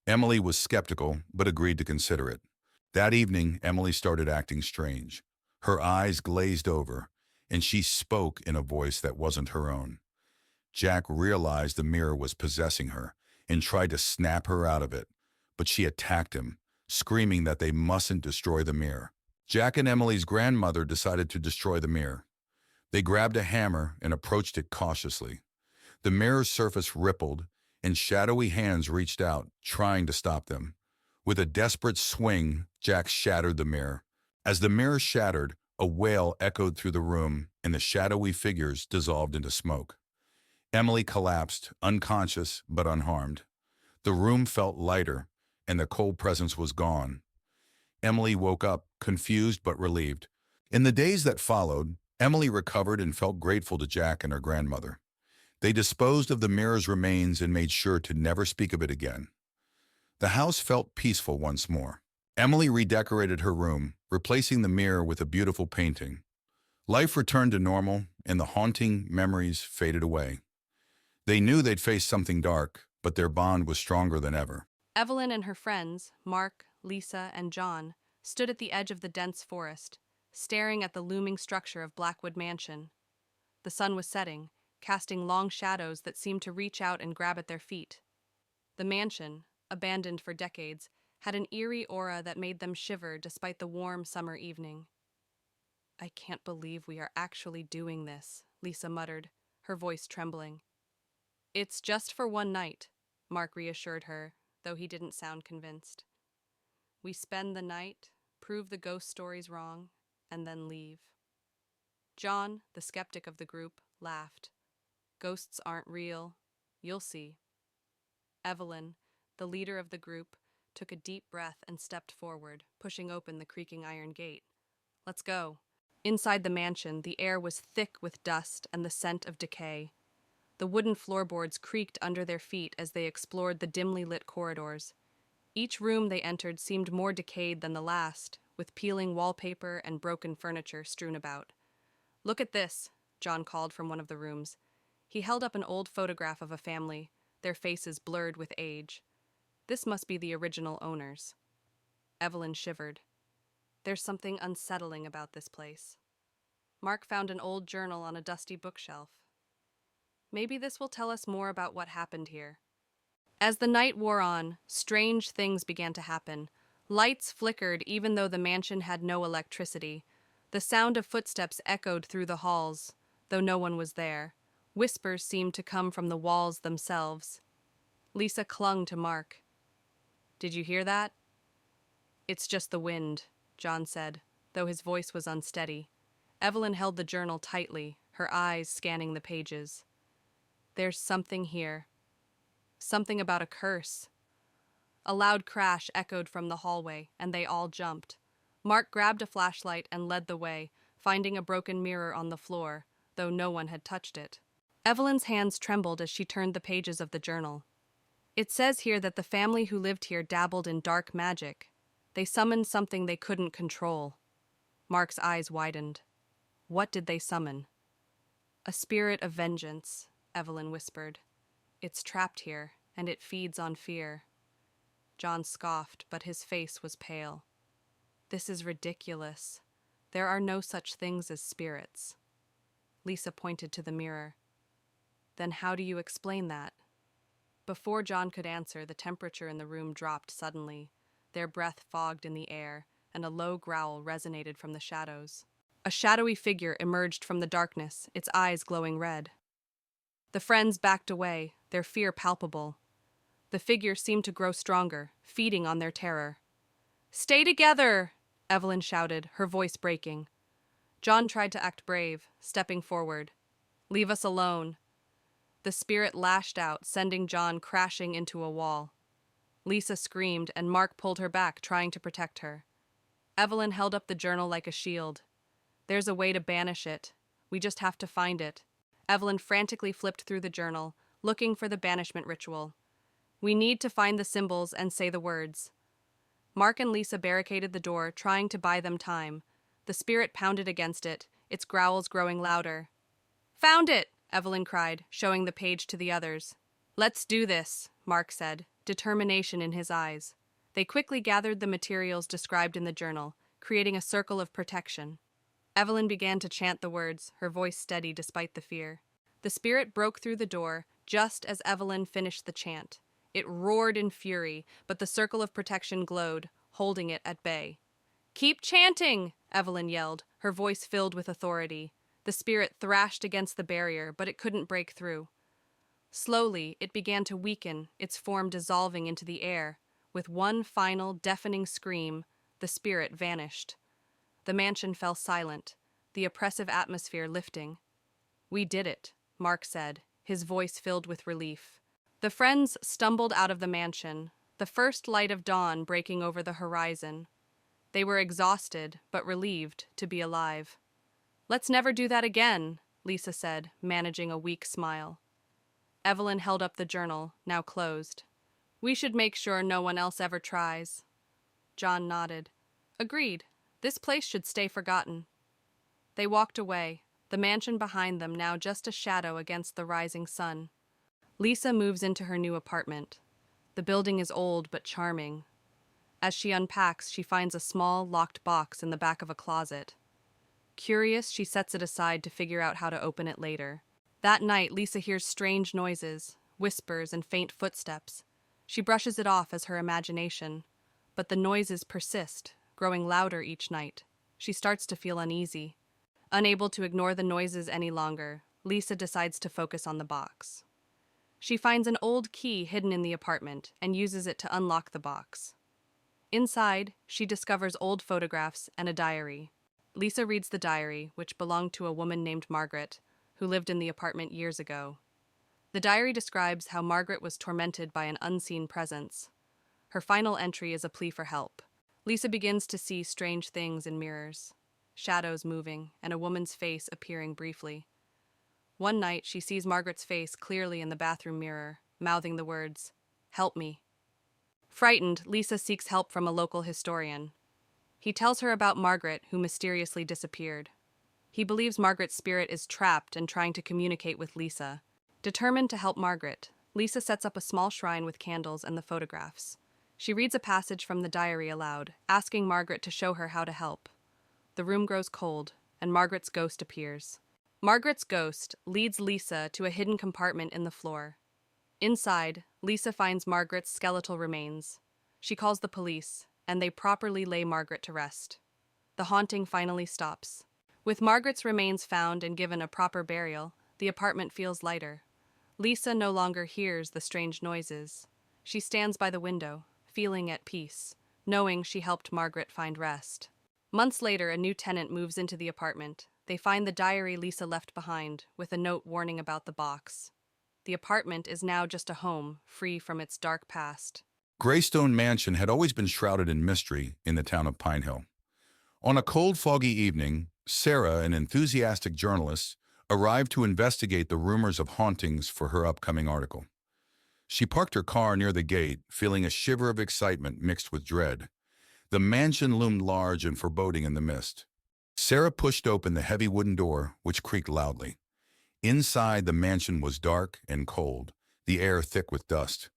Emily was skeptical, but agreed to consider it. That evening, Emily started acting strange. Her eyes glazed over, and she spoke in a voice that wasn't her own. Jack realized the mirror was possessing her and tried to snap her out of it, but she attacked him, screaming that they mustn't destroy the mirror. Jack and Emily's grandmother decided to destroy the mirror. They grabbed a hammer and approached it cautiously. The mirror's surface rippled, and shadowy hands reached out, trying to stop them. With a desperate swing, Jack shattered the mirror. As the mirror shattered, a wail echoed through the room, and the shadowy figures dissolved into smoke. Emily collapsed, unconscious but unharmed. The room felt lighter, and the cold presence was gone. Emily woke up, confused but relieved. In the days that followed, Emily recovered and felt grateful to Jack and her grandmother. They disposed of the mirror's remains and made sure to never speak of it again. The house felt peaceful once more. Emily redecorated her room, replacing the mirror with a beautiful painting. Life returned to normal, and the haunting memories faded away. They knew they'd face something dark, but their bond was stronger than ever. Evelyn and her friends, Mark, Lisa, and John, stood at the edge of the dense forest, staring at the looming structure of Blackwood Mansion. The sun was setting, casting long shadows that seemed to reach out and grab at their feet. The mansion, abandoned for decades, had an eerie aura that made them shiver despite the warm summer evening. "I can't believe we are actually doing this," Lisa muttered, her voice trembling. "It's just for one night," Mark reassured her, though he didn't sound convinced. "We spend the night, prove the ghost stories wrong, and then leave." John, the skeptic of the group, laughed. "Ghosts aren't real. You'll see." Evelyn, the leader of the group, took a deep breath and stepped forward, pushing open the creaking iron gate. "Let's go." Inside the mansion, the air was thick with dust and the scent of decay. The wooden floorboards creaked under their feet as they explored the dimly lit corridors. Each room they entered seemed more decayed than the last, with peeling wallpaper and broken furniture strewn about. "Look at this," John called from one of the rooms. He held up an old photograph of a family, their faces blurred with age. "This must be the original owners." Evelyn shivered. "There's something unsettling about this place." Mark found an old journal on a dusty bookshelf. "Maybe this will tell us more about what happened here." As the night wore on, strange things began to happen. Lights flickered even though the mansion had no electricity. The sound of footsteps echoed through the halls, though no one was there. Whispers seemed to come from the walls themselves. Lisa clung to Mark. "Did you hear that?" "It's just the wind," John said, though his voice was unsteady. Evelyn held the journal tightly, her eyes scanning the pages. "There's something here. Something about a curse." A loud crash echoed from the hallway, and they all jumped. Mark grabbed a flashlight and led the way, finding a broken mirror on the floor, though no one had touched it. Evelyn's hands trembled as she turned the pages of the journal. "It says here that the family who lived here dabbled in dark magic. They summoned something they couldn't control." Mark's eyes widened. "What did they summon?" "A spirit of vengeance," Evelyn whispered. "It's trapped here, and it feeds on fear." John scoffed, but his face was pale. "This is ridiculous. There are no such things as spirits." Lisa pointed to the mirror. "Then how do you explain that?" Before John could answer, the temperature in the room dropped suddenly. Their breath fogged in the air, and a low growl resonated from the shadows. A shadowy figure emerged from the darkness, its eyes glowing red. The friends backed away, their fear palpable. The figure seemed to grow stronger, feeding on their terror. "Stay together!" Evelyn shouted, her voice breaking. John tried to act brave, stepping forward. "Leave us alone." The spirit lashed out, sending John crashing into a wall. Lisa screamed, and Mark pulled her back, trying to protect her. Evelyn held up the journal like a shield. "There's a way to banish it. We just have to find it." Evelyn frantically flipped through the journal, looking for the banishment ritual. "We need to find the symbols and say the words." Mark and Lisa barricaded the door, trying to buy them time. The spirit pounded against it, its growls growing louder. Found it! Evelyn cried, showing the page to the others. Let's do this, Mark said, determination in his eyes. They quickly gathered the materials described in the journal, creating a circle of protection. Evelyn began to chant the words, her voice steady despite the fear. The spirit broke through the door just as Evelyn finished the chant. It roared in fury, but the circle of protection glowed, holding it at bay. Keep chanting! Evelyn yelled, her voice filled with authority. The spirit thrashed against the barrier, but it couldn't break through. Slowly, it began to weaken, its form dissolving into the air. With one final, deafening scream, the spirit vanished. The mansion fell silent, the oppressive atmosphere lifting. We did it, Mark said, his voice filled with relief. The friends stumbled out of the mansion, the first light of dawn breaking over the horizon. They were exhausted, but relieved to be alive. Let's never do that again, Lisa said, managing a weak smile. Evelyn held up the journal, now closed. We should make sure no one else ever tries. John nodded. Agreed. This place should stay forgotten. They walked away, the mansion behind them now just a shadow against the rising sun. Lisa moves into her new apartment. The building is old but charming. As she unpacks, she finds a small, locked box in the back of a closet. Curious, she sets it aside to figure out how to open it later. That night, Lisa hears strange noises, whispers, and faint footsteps. She brushes it off as her imagination, but the noises persist, growing louder each night. She starts to feel uneasy. Unable to ignore the noises any longer, Lisa decides to focus on the box. She finds an old key hidden in the apartment and uses it to unlock the box. Inside, she discovers old photographs and a diary. Lisa reads the diary, which belonged to a woman named Margaret, who lived in the apartment years ago. The diary describes how Margaret was tormented by an unseen presence. Her final entry is a plea for help. Lisa begins to see strange things in mirrors, shadows moving, and a woman's face appearing briefly. One night, she sees Margaret's face clearly in the bathroom mirror, mouthing the words, "Help me." Frightened, Lisa seeks help from a local historian. He tells her about Margaret, who mysteriously disappeared. He believes Margaret's spirit is trapped and trying to communicate with Lisa. Determined to help Margaret, Lisa sets up a small shrine with candles and the photographs. She reads a passage from the diary aloud, asking Margaret to show her how to help. The room grows cold, and Margaret's ghost appears. Margaret's ghost leads Lisa to a hidden compartment in the floor. Inside, Lisa finds Margaret's skeletal remains. She calls the police, and they properly lay Margaret to rest. The haunting finally stops. With Margaret's remains found and given a proper burial, the apartment feels lighter. Lisa no longer hears the strange noises. She stands by the window, feeling at peace, knowing she helped Margaret find rest. Months later, a new tenant moves into the apartment. They find the diary Lisa left behind, with a note warning about the box. The apartment is now just a home, free from its dark past. Greystone Mansion had always been shrouded in mystery in the town of Pine Hill. On a cold, foggy evening, Sarah, an enthusiastic journalist, arrived to investigate the rumors of hauntings for her upcoming article. She parked her car near the gate, feeling a shiver of excitement mixed with dread. The mansion loomed large and foreboding in the mist. Sarah pushed open the heavy wooden door, which creaked loudly. Inside, the mansion was dark and cold, the air thick with dust.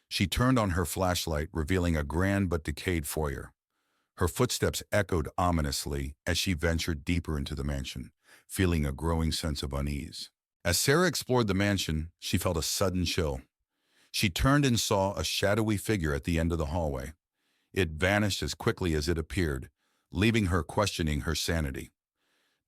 She turned on her flashlight, revealing a grand but decayed foyer. Her footsteps echoed ominously as she ventured deeper into the mansion, feeling a growing sense of unease. As Sarah explored the mansion, she felt a sudden chill. She turned and saw a shadowy figure at the end of the hallway. It vanished as quickly as it appeared, leaving her questioning her sanity.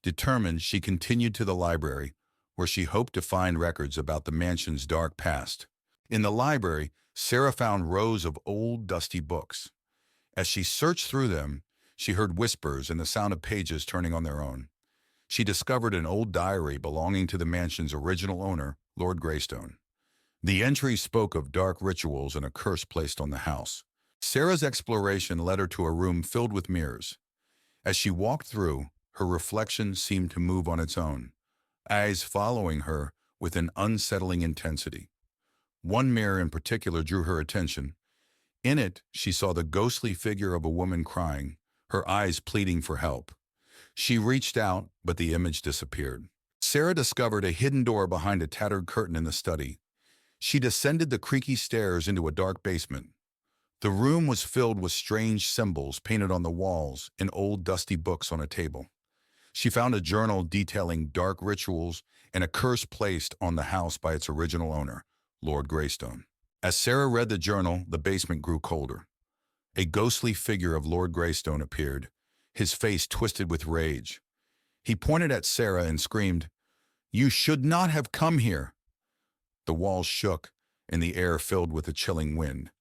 Determined, she continued to the library, where she hoped to find records about the mansion's dark past. In the library, Sarah found rows of old, dusty books. As she searched through them, she heard whispers and the sound of pages turning on their own. She discovered an old diary belonging to the mansion's original owner, Lord Greystone. The entries spoke of dark rituals and a curse placed on the house. Sarah's exploration led her to a room filled with mirrors. As she walked through, her reflection seemed to move on its own, eyes following her with an unsettling intensity. One mirror in particular drew her attention. In it, she saw the ghostly figure of a woman crying, her eyes pleading for help. She reached out, but the image disappeared. Sarah discovered a hidden door behind a tattered curtain in the study. She descended the creaky stairs into a dark basement. The room was filled with strange symbols painted on the walls and old dusty books on a table. She found a journal detailing dark rituals and a curse placed on the house by its original owner, Lord Greystone. As Sarah read the journal, the basement grew colder. A ghostly figure of Lord Greystone appeared, his face twisted with rage. He pointed at Sarah and screamed, "You should not have come here!" The walls shook, and the air filled with a chilling wind.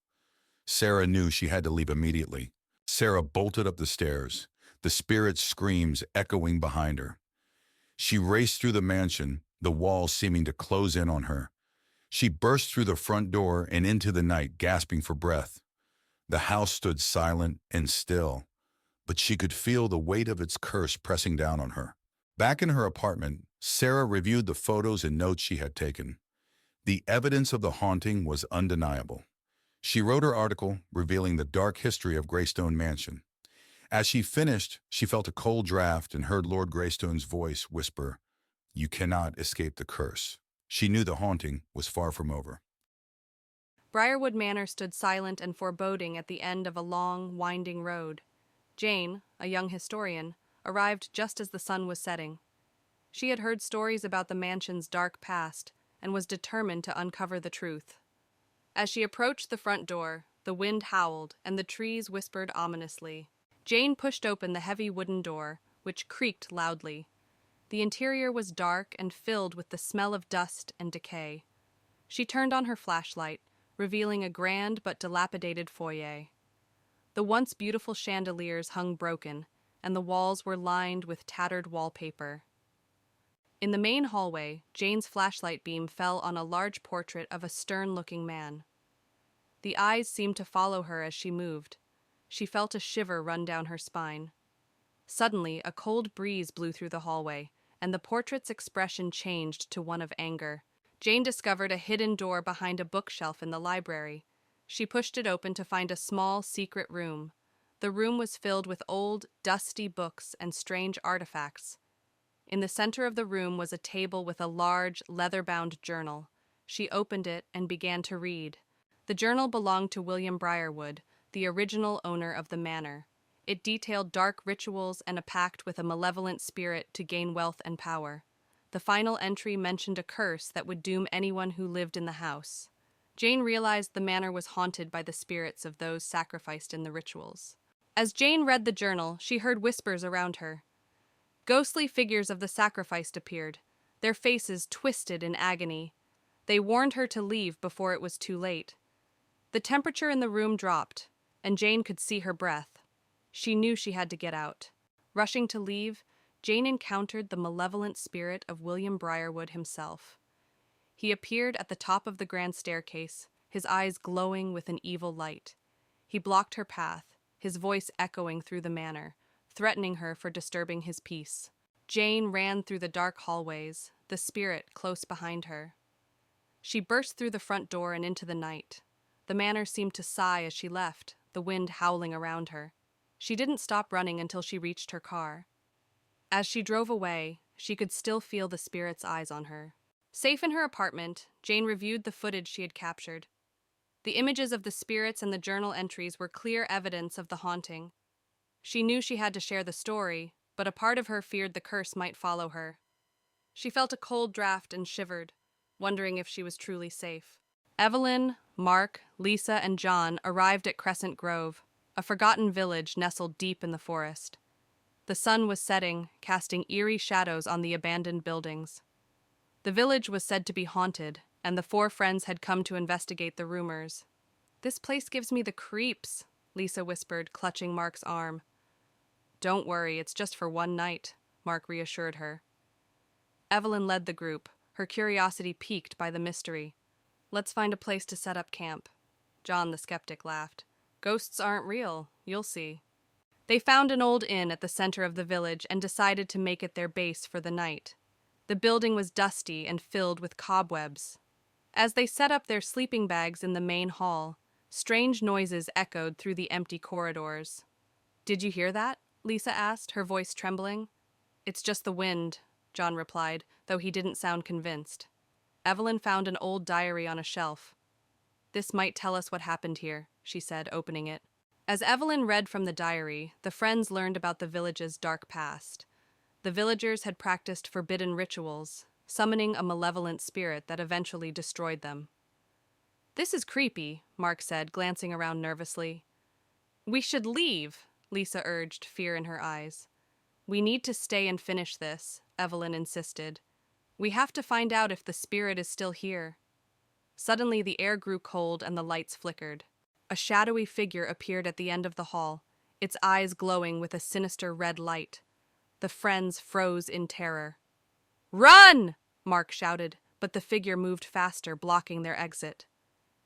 Sarah knew she had to leave immediately. Sarah bolted up the stairs, the spirit's screams echoing behind her. She raced through the mansion, the walls seeming to close in on her. She burst through the front door and into the night, gasping for breath. The house stood silent and still, but she could feel the weight of its curse pressing down on her. Back in her apartment, Sarah reviewed the photos and notes she had taken. The evidence of the haunting was undeniable. She wrote her article revealing the dark history of Greystone Mansion. As she finished, she felt a cold draft and heard Lord Greystone's voice whisper, "You cannot escape the curse." She knew the haunting was far from over. Briarwood Manor stood silent and foreboding at the end of a long, winding road. Jane, a young historian, arrived just as the sun was setting. She had heard stories about the mansion's dark past and was determined to uncover the truth. As she approached the front door, the wind howled and the trees whispered ominously. Jane pushed open the heavy wooden door, which creaked loudly. The interior was dark and filled with the smell of dust and decay. She turned on her flashlight, revealing a grand but dilapidated foyer. The once beautiful chandeliers hung broken, and the walls were lined with tattered wallpaper. In the main hallway, Jane's flashlight beam fell on a large portrait of a stern-looking man. The eyes seemed to follow her as she moved. She felt a shiver run down her spine. Suddenly, a cold breeze blew through the hallway, and the portrait's expression changed to one of anger. Jane discovered a hidden door behind a bookshelf in the library. She pushed it open to find a small, secret room. The room was filled with old, dusty books and strange artifacts. In the center of the room was a table with a large, leather-bound journal. She opened it and began to read. The journal belonged to William Briarwood, the original owner of the manor. It detailed dark rituals and a pact with a malevolent spirit to gain wealth and power. The final entry mentioned a curse that would doom anyone who lived in the house. Jane realized the manor was haunted by the spirits of those sacrificed in the rituals. As Jane read the journal, she heard whispers around her. Ghostly figures of the sacrificed appeared, their faces twisted in agony. They warned her to leave before it was too late. The temperature in the room dropped, and Jane could see her breath. She knew she had to get out. Rushing to leave, Jane encountered the malevolent spirit of William Briarwood himself. He appeared at the top of the grand staircase, his eyes glowing with an evil light. He blocked her path, his voice echoing through the manor, threatening her for disturbing his peace. Jane ran through the dark hallways, the spirit close behind her. She burst through the front door and into the night. The manor seemed to sigh as she left, the wind howling around her. She didn't stop running until she reached her car. As she drove away, she could still feel the spirit's eyes on her. Safe in her apartment, Jane reviewed the footage she had captured. The images of the spirits and the journal entries were clear evidence of the haunting. She knew she had to share the story, but a part of her feared the curse might follow her. She felt a cold draft and shivered, wondering if she was truly safe. Evelyn, Mark, Lisa, and John arrived at Crescent Grove, a forgotten village nestled deep in the forest. The sun was setting, casting eerie shadows on the abandoned buildings. The village was said to be haunted, and the four friends had come to investigate the rumors. "This place gives me the creeps," Lisa whispered, clutching Mark's arm. "Don't worry, it's just for one night," Mark reassured her. Evelyn led the group, her curiosity piqued by the mystery. "Let's find a place to set up camp." John the skeptic laughed. "Ghosts aren't real, you'll see." They found an old inn at the center of the village and decided to make it their base for the night. The building was dusty and filled with cobwebs. As they set up their sleeping bags in the main hall, strange noises echoed through the empty corridors. "Did you hear that?" Lisa asked, her voice trembling. It's just the wind, John replied, though he didn't sound convinced. Evelyn found an old diary on a shelf. This might tell us what happened here, she said, opening it. As Evelyn read from the diary, the friends learned about the village's dark past. The villagers had practiced forbidden rituals, summoning a malevolent spirit that eventually destroyed them. This is creepy, Mark said, glancing around nervously. We should leave, Lisa urged, fear in her eyes. We need to stay and finish this, Evelyn insisted. We have to find out if the spirit is still here. Suddenly the air grew cold and the lights flickered. A shadowy figure appeared at the end of the hall, its eyes glowing with a sinister red light. The friends froze in terror. Run! Mark shouted, but the figure moved faster, blocking their exit.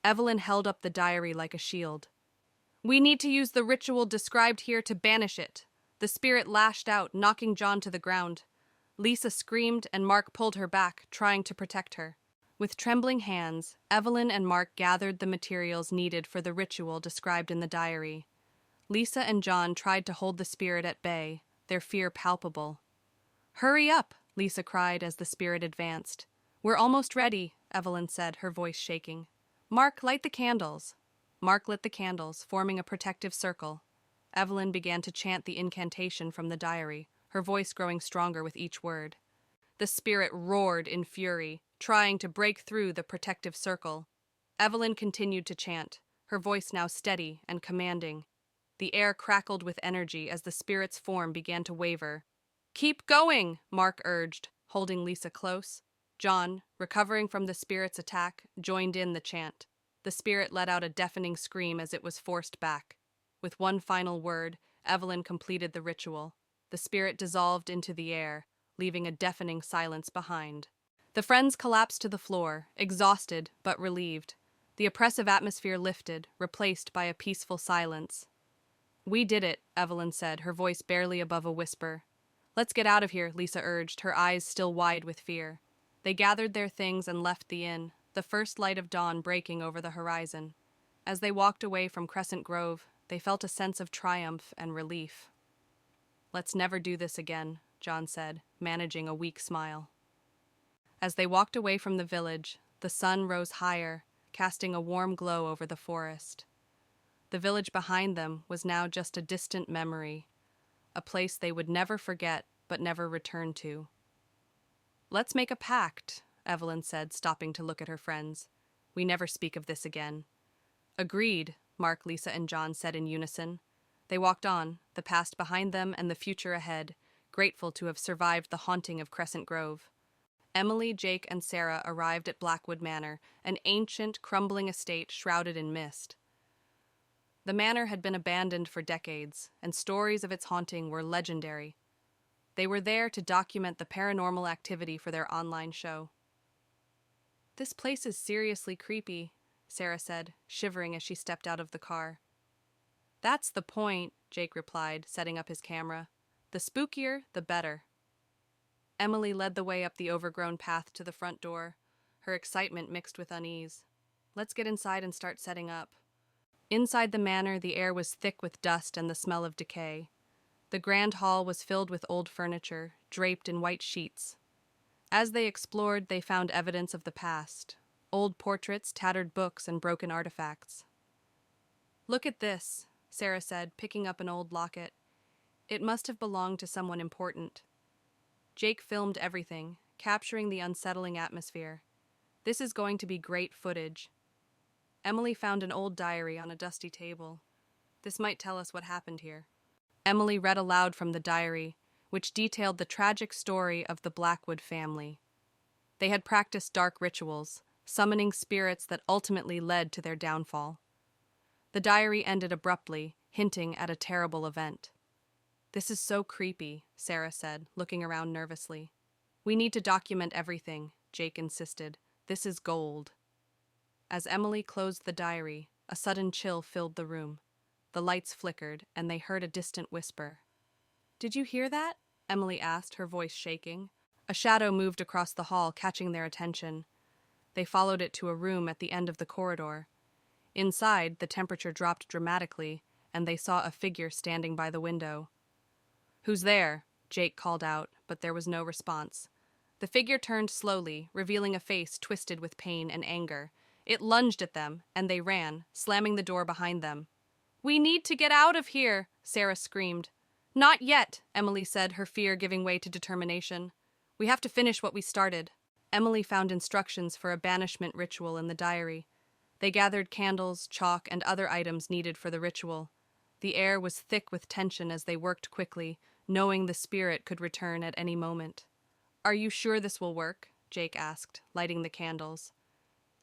Evelyn held up the diary like a shield. We need to use the ritual described here to banish it. The spirit lashed out, knocking John to the ground. Lisa screamed and Mark pulled her back, trying to protect her. With trembling hands, Evelyn and Mark gathered the materials needed for the ritual described in the diary. Lisa and John tried to hold the spirit at bay, their fear palpable. Hurry up, Lisa cried as the spirit advanced. We're almost ready, Evelyn said, her voice shaking. Mark, light the candles. Mark lit the candles, forming a protective circle. Evelyn began to chant the incantation from the diary, her voice growing stronger with each word. The spirit roared in fury, trying to break through the protective circle. Evelyn continued to chant, her voice now steady and commanding. The air crackled with energy as the spirit's form began to waver. Keep going, Mark urged, holding Lisa close. John, recovering from the spirit's attack, joined in the chant. The spirit let out a deafening scream as it was forced back. With one final word, Evelyn completed the ritual. The spirit dissolved into the air, leaving a deafening silence behind. The friends collapsed to the floor, exhausted but relieved. The oppressive atmosphere lifted, replaced by a peaceful silence. We did it, Evelyn said, her voice barely above a whisper. Let's get out of here, Lisa urged, her eyes still wide with fear. They gathered their things and left the inn, the first light of dawn breaking over the horizon. As they walked away from Crescent Grove, they felt a sense of triumph and relief. Let's never do this again, John said, managing a weak smile. As they walked away from the village, the sun rose higher, casting a warm glow over the forest. The village behind them was now just a distant memory, a place they would never forget but never return to. Let's make a pact, Evelyn said, stopping to look at her friends. We never speak of this again. Agreed, Mark, Lisa, and John said in unison. They walked on, the past behind them and the future ahead, grateful to have survived the haunting of Crescent Grove. Emily, Jake, and Sarah arrived at Blackwood Manor, an ancient, crumbling estate shrouded in mist. The manor had been abandoned for decades, and stories of its haunting were legendary. They were there to document the paranormal activity for their online show. This place is seriously creepy, Sarah said, shivering as she stepped out of the car. That's the point, Jake replied, setting up his camera. The spookier, the better. Emily led the way up the overgrown path to the front door, her excitement mixed with unease. Let's get inside and start setting up. Inside the manor, the air was thick with dust and the smell of decay. The grand hall was filled with old furniture, draped in white sheets. As they explored, they found evidence of the past. Old portraits, tattered books, and broken artifacts. Look at this, Sarah said, picking up an old locket. It must have belonged to someone important. Jake filmed everything, capturing the unsettling atmosphere. This is going to be great footage. Emily found an old diary on a dusty table. This might tell us what happened here. Emily read aloud from the diary, which detailed the tragic story of the Blackwood family. They had practiced dark rituals, summoning spirits that ultimately led to their downfall. The diary ended abruptly, hinting at a terrible event. This is so creepy, Sarah said, looking around nervously. We need to document everything, Jake insisted. This is gold. As Emily closed the diary, a sudden chill filled the room. The lights flickered, and they heard a distant whisper. Did you hear that? Emily asked, her voice shaking. A shadow moved across the hall, catching their attention. They followed it to a room at the end of the corridor. Inside, the temperature dropped dramatically, and they saw a figure standing by the window. Who's there? Jake called out, but there was no response. The figure turned slowly, revealing a face twisted with pain and anger. It lunged at them, and they ran, slamming the door behind them. "We need to get out of here," Sarah screamed. "Not yet," Emily said, her fear giving way to determination. "We have to finish what we started." Emily found instructions for a banishment ritual in the diary. They gathered candles, chalk, and other items needed for the ritual. The air was thick with tension as they worked quickly, knowing the spirit could return at any moment. "Are you sure this will work?" Jake asked, lighting the candles.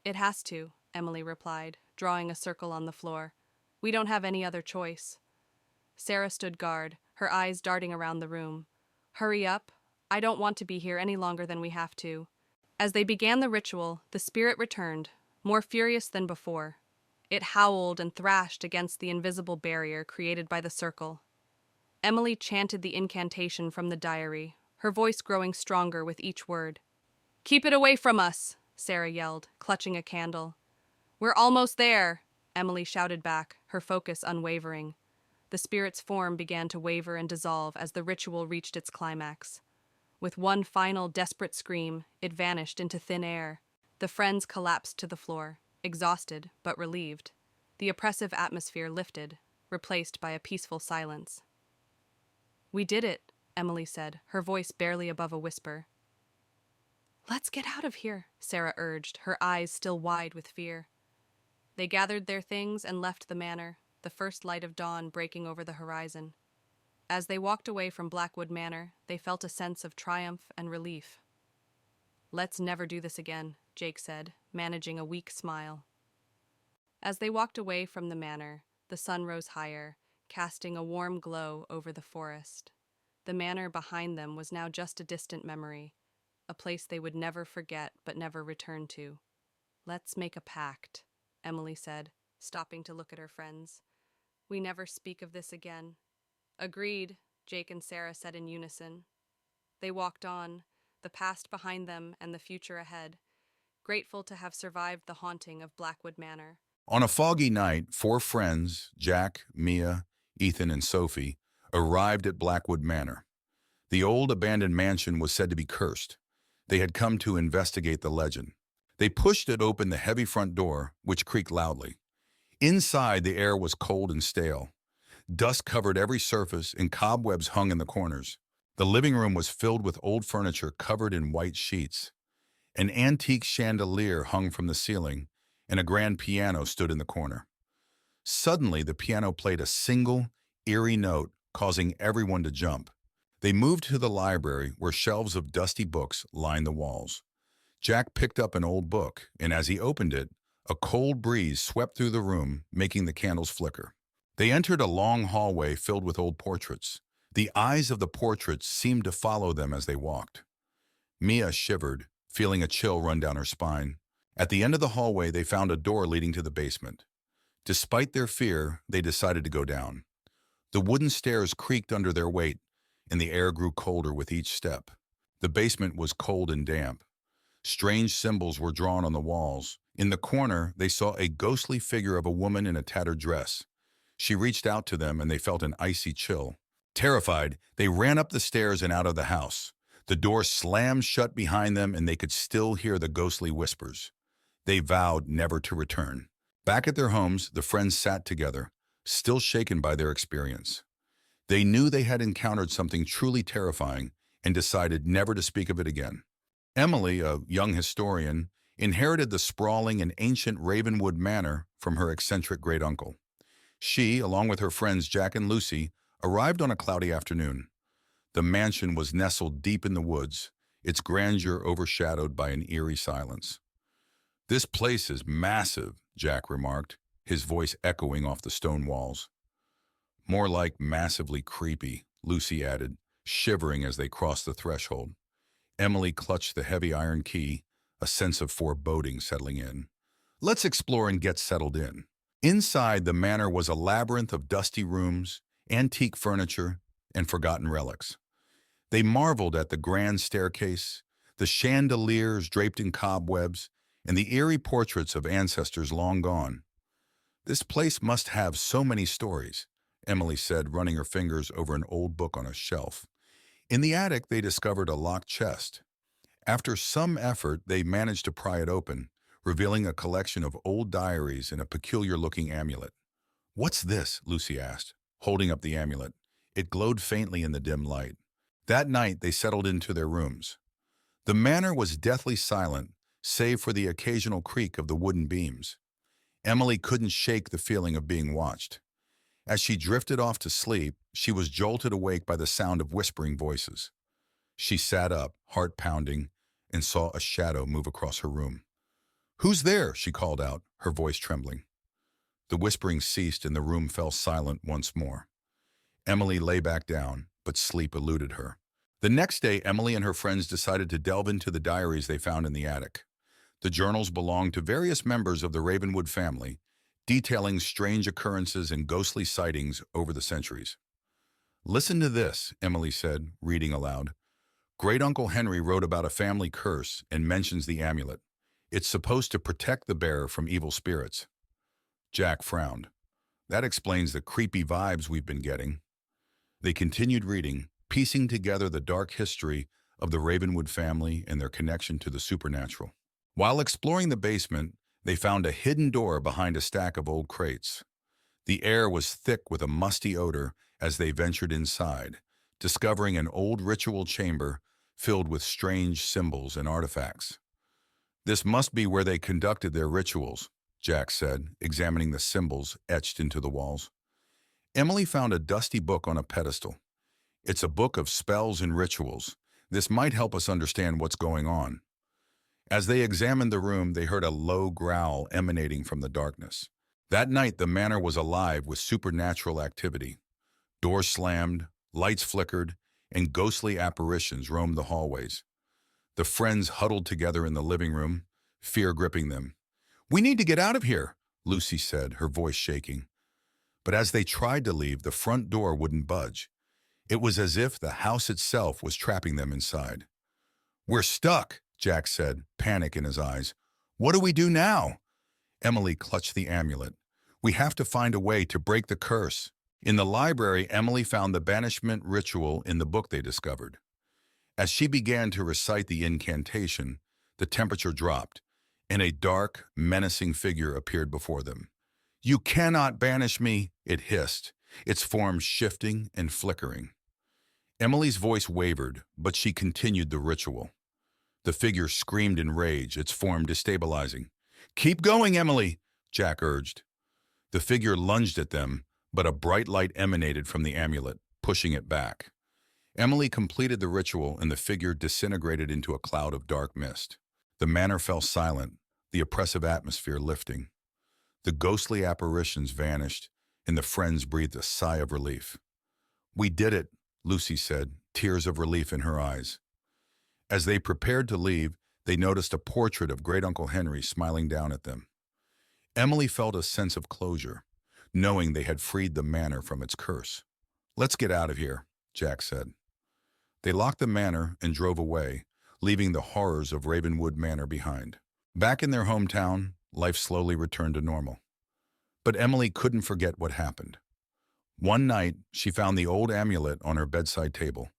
"It has to," Emily replied, drawing a circle on the floor. "We don't have any other choice." Sarah stood guard, her eyes darting around the room. "Hurry up. I don't want to be here any longer than we have to." As they began the ritual, the spirit returned, more furious than before. It howled and thrashed against the invisible barrier created by the circle. Emily chanted the incantation from the diary, her voice growing stronger with each word. "Keep it away from us," Sarah yelled, clutching a candle. "We're almost there," Emily shouted back, her focus unwavering. The spirit's form began to waver and dissolve as the ritual reached its climax. With one final desperate scream, it vanished into thin air. The friends collapsed to the floor, exhausted but relieved. The oppressive atmosphere lifted, replaced by a peaceful silence. "We did it," Emily said, her voice barely above a whisper. "Let's get out of here," Sarah urged, her eyes still wide with fear. They gathered their things and left the manor, the first light of dawn breaking over the horizon. As they walked away from Blackwood Manor, they felt a sense of triumph and relief. "Let's never do this again," Jake said, managing a weak smile. As they walked away from the manor, the sun rose higher, casting a warm glow over the forest. The manor behind them was now just a distant memory, a place they would never forget but never return to. "Let's make a pact," Emily said, stopping to look at her friends. "We never speak of this again." "Agreed," Jake and Sarah said in unison. They walked on, the past behind them and the future ahead, grateful to have survived the haunting of Blackwood Manor. On a foggy night, 4 friends, Jack, Mia, Ethan, and Sophie, arrived at Blackwood Manor. The old abandoned mansion was said to be cursed. They had come to investigate the legend. They pushed it open the heavy front door, which creaked loudly. Inside, the air was cold and stale. Dust covered every surface and cobwebs hung in the corners. The living room was filled with old furniture covered in white sheets. An antique chandelier hung from the ceiling, and a grand piano stood in the corner. Suddenly, the piano played a single, eerie note, causing everyone to jump. They moved to the library, where shelves of dusty books lined the walls. Jack picked up an old book, and as he opened it, a cold breeze swept through the room, making the candles flicker. They entered a long hallway filled with old portraits. The eyes of the portraits seemed to follow them as they walked. Mia shivered, feeling a chill run down her spine. At the end of the hallway, they found a door leading to the basement. Despite their fear, they decided to go down. The wooden stairs creaked under their weight, and the air grew colder with each step. The basement was cold and damp. Strange symbols were drawn on the walls. In the corner, they saw a ghostly figure of a woman in a tattered dress. She reached out to them, and they felt an icy chill. Terrified, they ran up the stairs and out of the house. The door slammed shut behind them, and they could still hear the ghostly whispers. They vowed never to return. Back at their homes, the friends sat together, still shaken by their experience. They knew they had encountered something truly terrifying and decided never to speak of it again. Emily, a young historian, inherited the sprawling and ancient Ravenwood Manor from her eccentric great-uncle. She, along with her friends Jack and Lucy, arrived on a cloudy afternoon. The mansion was nestled deep in the woods, its grandeur overshadowed by an eerie silence. "This place is massive," Jack remarked, his voice echoing off the stone walls. "More like massively creepy," Lucy added, shivering as they crossed the threshold. Emily clutched the heavy iron key, a sense of foreboding settling in. "Let's explore and get settled in." Inside, the manor was a labyrinth of dusty rooms, antique furniture, and forgotten relics. They marveled at the grand staircase, the chandeliers draped in cobwebs, and the eerie portraits of ancestors long gone. "This place must have so many stories," Emily said, running her fingers over an old book on a shelf. In the attic, they discovered a locked chest. After some effort, they managed to pry it open, revealing a collection of old diaries and a peculiar-looking amulet. "What's this?" Lucy asked, holding up the amulet. It glowed faintly in the dim light. That night, they settled into their rooms. The manor was deathly silent, save for the occasional creak of the wooden beams. Emily couldn't shake the feeling of being watched. As she drifted off to sleep, she was jolted awake by the sound of whispering voices. She sat up, heart pounding, and saw a shadow move across her room. "Who's there?" she called out, her voice trembling. The whispering ceased and the room fell silent once more. Emily lay back down, but sleep eluded her. The next day, Emily and her friends decided to delve into the diaries they found in the attic. The journals belonged to various members of the Ravenwood family, detailing strange occurrences and ghostly sightings over the centuries. "Listen to this," Emily said, reading aloud. "Great Uncle Henry wrote about a family curse and mentions the amulet. It's supposed to protect the bearer from evil spirits." Jack frowned. "That explains the creepy vibes we've been getting." They continued reading, piecing together the dark history of the Ravenwood family and their connection to the supernatural. While exploring the basement, they found a hidden door behind a stack of old crates. The air was thick with a musty odor as they ventured inside, discovering an old ritual chamber filled with strange symbols and artifacts. "This must be where they conducted their rituals," Jack said, examining the symbols etched into the walls. Emily found a dusty book on a pedestal. "It's a book of spells and rituals. This might help us understand what's going on." As they examined the room, they heard a low growl emanating from the darkness. That night, the manor was alive with supernatural activity. Doors slammed, lights flickered, and ghostly apparitions roamed the hallways. The friends huddled together in the living room, fear gripping them. "We need to get out of here," Lucy said, her voice shaking. But as they tried to leave, the front door wouldn't budge. It was as if the house itself was trapping them inside. "We're stuck," Jack said, panic in his eyes. "What do we do now?" Emily clutched the amulet. "We have to find a way to break the curse." In the library, Emily found the banishment ritual in the book they discovered. As she began to recite the incantation, the temperature dropped, and a dark, menacing figure appeared before them. "You cannot banish me," it hissed, its form shifting and flickering. Emily's voice wavered, but she continued the ritual. The figure screamed in rage, its form destabilizing. "Keep going, Emily," Jack urged. The figure lunged at them, but a bright light emanated from the amulet, pushing it back. Emily completed the ritual and the figure disintegrated into a cloud of dark mist. The manor fell silent, the oppressive atmosphere lifting. The ghostly apparitions vanished, and the friends breathed a sigh of relief. "We did it," Lucy said, tears of relief in her eyes. As they prepared to leave, they noticed a portrait of Great Uncle Henry smiling down at them. Emily felt a sense of closure, knowing they had freed the manor from its curse. "Let's get out of here," Jack said. They locked the manor and drove away, leaving the horrors of Ravenwood Manor behind. Back in their hometown, life slowly returned to normal. But Emily couldn't forget what happened. One night, she found the old amulet on her bedside table,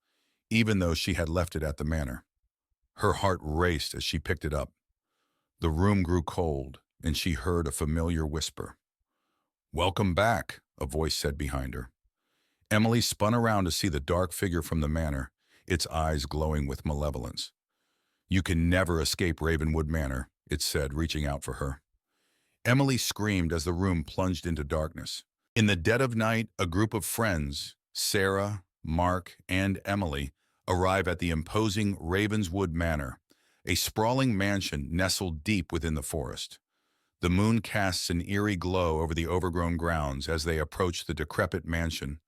even though she had left it at the manor. Her heart raced as she picked it up. The room grew cold, and she heard a familiar whisper. "Welcome back," a voice said behind her. Emily spun around to see the dark figure from the manor, its eyes glowing with malevolence. "You can never escape Ravenwood Manor," it said, reaching out for her. Emily screamed as the room plunged into darkness. In the dead of night, a group of friends, Sarah, Mark, and Emily, arrive at the imposing Ravenswood Manor, a sprawling mansion nestled deep within the forest. The moon casts an eerie glow over the overgrown grounds as they approach the decrepit mansion,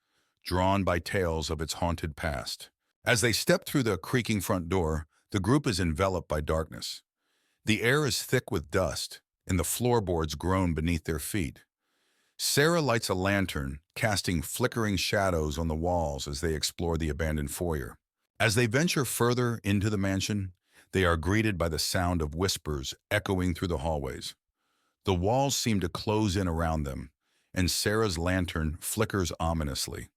drawn by tales of its haunted past. As they step through the creaking front door, the group is enveloped by darkness. The air is thick with dust, and the floorboards groan beneath their feet. Sarah lights a lantern, casting flickering shadows on the walls as they explore the abandoned foyer. As they venture further into the mansion, they are greeted by the sound of whispers echoing through the hallways. The walls seem to close in around them, and Sarah's lantern flickers ominously.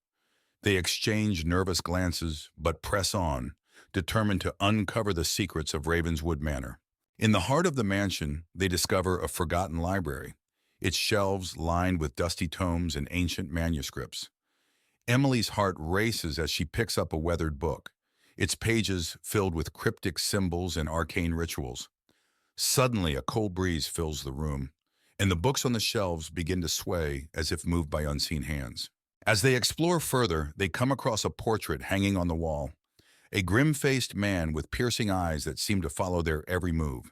They exchange nervous glances, but press on, determined to uncover the secrets of Ravenswood Manor. In the heart of the mansion, they discover a forgotten library, its shelves lined with dusty tomes and ancient manuscripts. Emily's heart races as she picks up a weathered book, its pages filled with cryptic symbols and arcane rituals. Suddenly, a cold breeze fills the room, and the books on the shelves begin to sway as if moved by unseen hands. As they explore further, they come across a portrait hanging on the wall, a grim-faced man with piercing eyes that seem to follow their every move.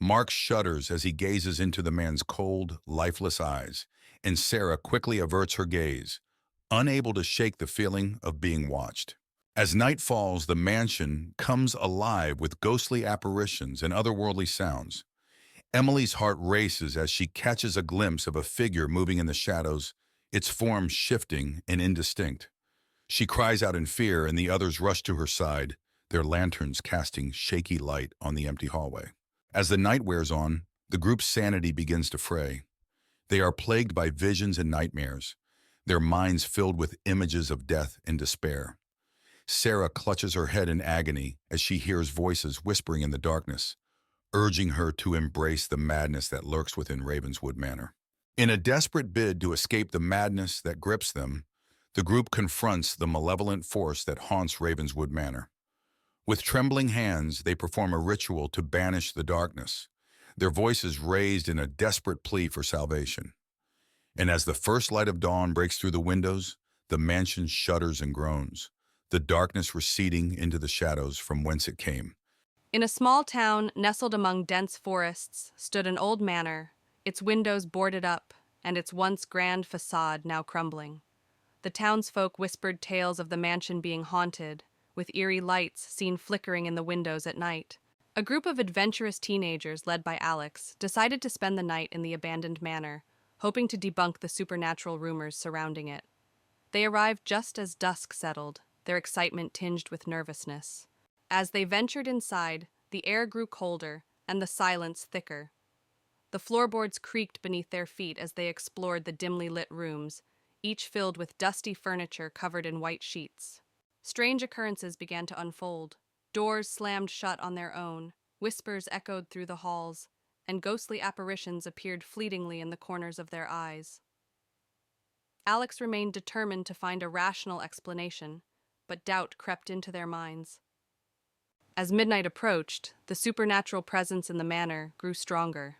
Mark shudders as he gazes into the man's cold, lifeless eyes, and Sarah quickly averts her gaze, unable to shake the feeling of being watched. As night falls, the mansion comes alive with ghostly apparitions and otherworldly sounds. Emily's heart races as she catches a glimpse of a figure moving in the shadows, its form shifting and indistinct. She cries out in fear, and the others rush to her side, their lanterns casting shaky light on the empty hallway. As the night wears on, the group's sanity begins to fray. They are plagued by visions and nightmares, their minds filled with images of death and despair. Sarah clutches her head in agony as she hears voices whispering in the darkness, urging her to embrace the madness that lurks within Ravenswood Manor. In a desperate bid to escape the madness that grips them, the group confronts the malevolent force that haunts Ravenswood Manor. With trembling hands, they perform a ritual to banish the darkness, their voices raised in a desperate plea for salvation. And as the first light of dawn breaks through the windows, the mansion shudders and groans, the darkness receding into the shadows from whence it came. In a small town nestled among dense forests stood an old manor, its windows boarded up and its once grand facade now crumbling. The townsfolk whispered tales of the mansion being haunted, with eerie lights seen flickering in the windows at night. A group of adventurous teenagers led by Alex decided to spend the night in the abandoned manor, hoping to debunk the supernatural rumors surrounding it. They arrived just as dusk settled, their excitement tinged with nervousness. As they ventured inside, the air grew colder and the silence thicker. The floorboards creaked beneath their feet as they explored the dimly lit rooms, each filled with dusty furniture covered in white sheets. Strange occurrences began to unfold. Doors slammed shut on their own, whispers echoed through the halls, and ghostly apparitions appeared fleetingly in the corners of their eyes. Alex remained determined to find a rational explanation, but doubt crept into their minds. As midnight approached, the supernatural presence in the manor grew stronger.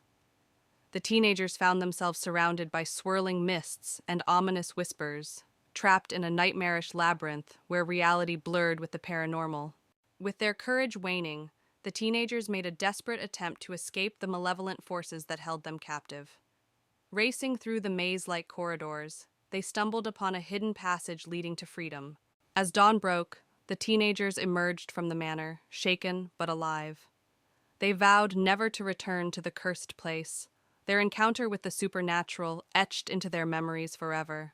The teenagers found themselves surrounded by swirling mists and ominous whispers, trapped in a nightmarish labyrinth where reality blurred with the paranormal. With their courage waning, the teenagers made a desperate attempt to escape the malevolent forces that held them captive. Racing through the maze-like corridors, they stumbled upon a hidden passage leading to freedom. As dawn broke, the teenagers emerged from the manor, shaken but alive. They vowed never to return to the cursed place, their encounter with the supernatural etched into their memories forever.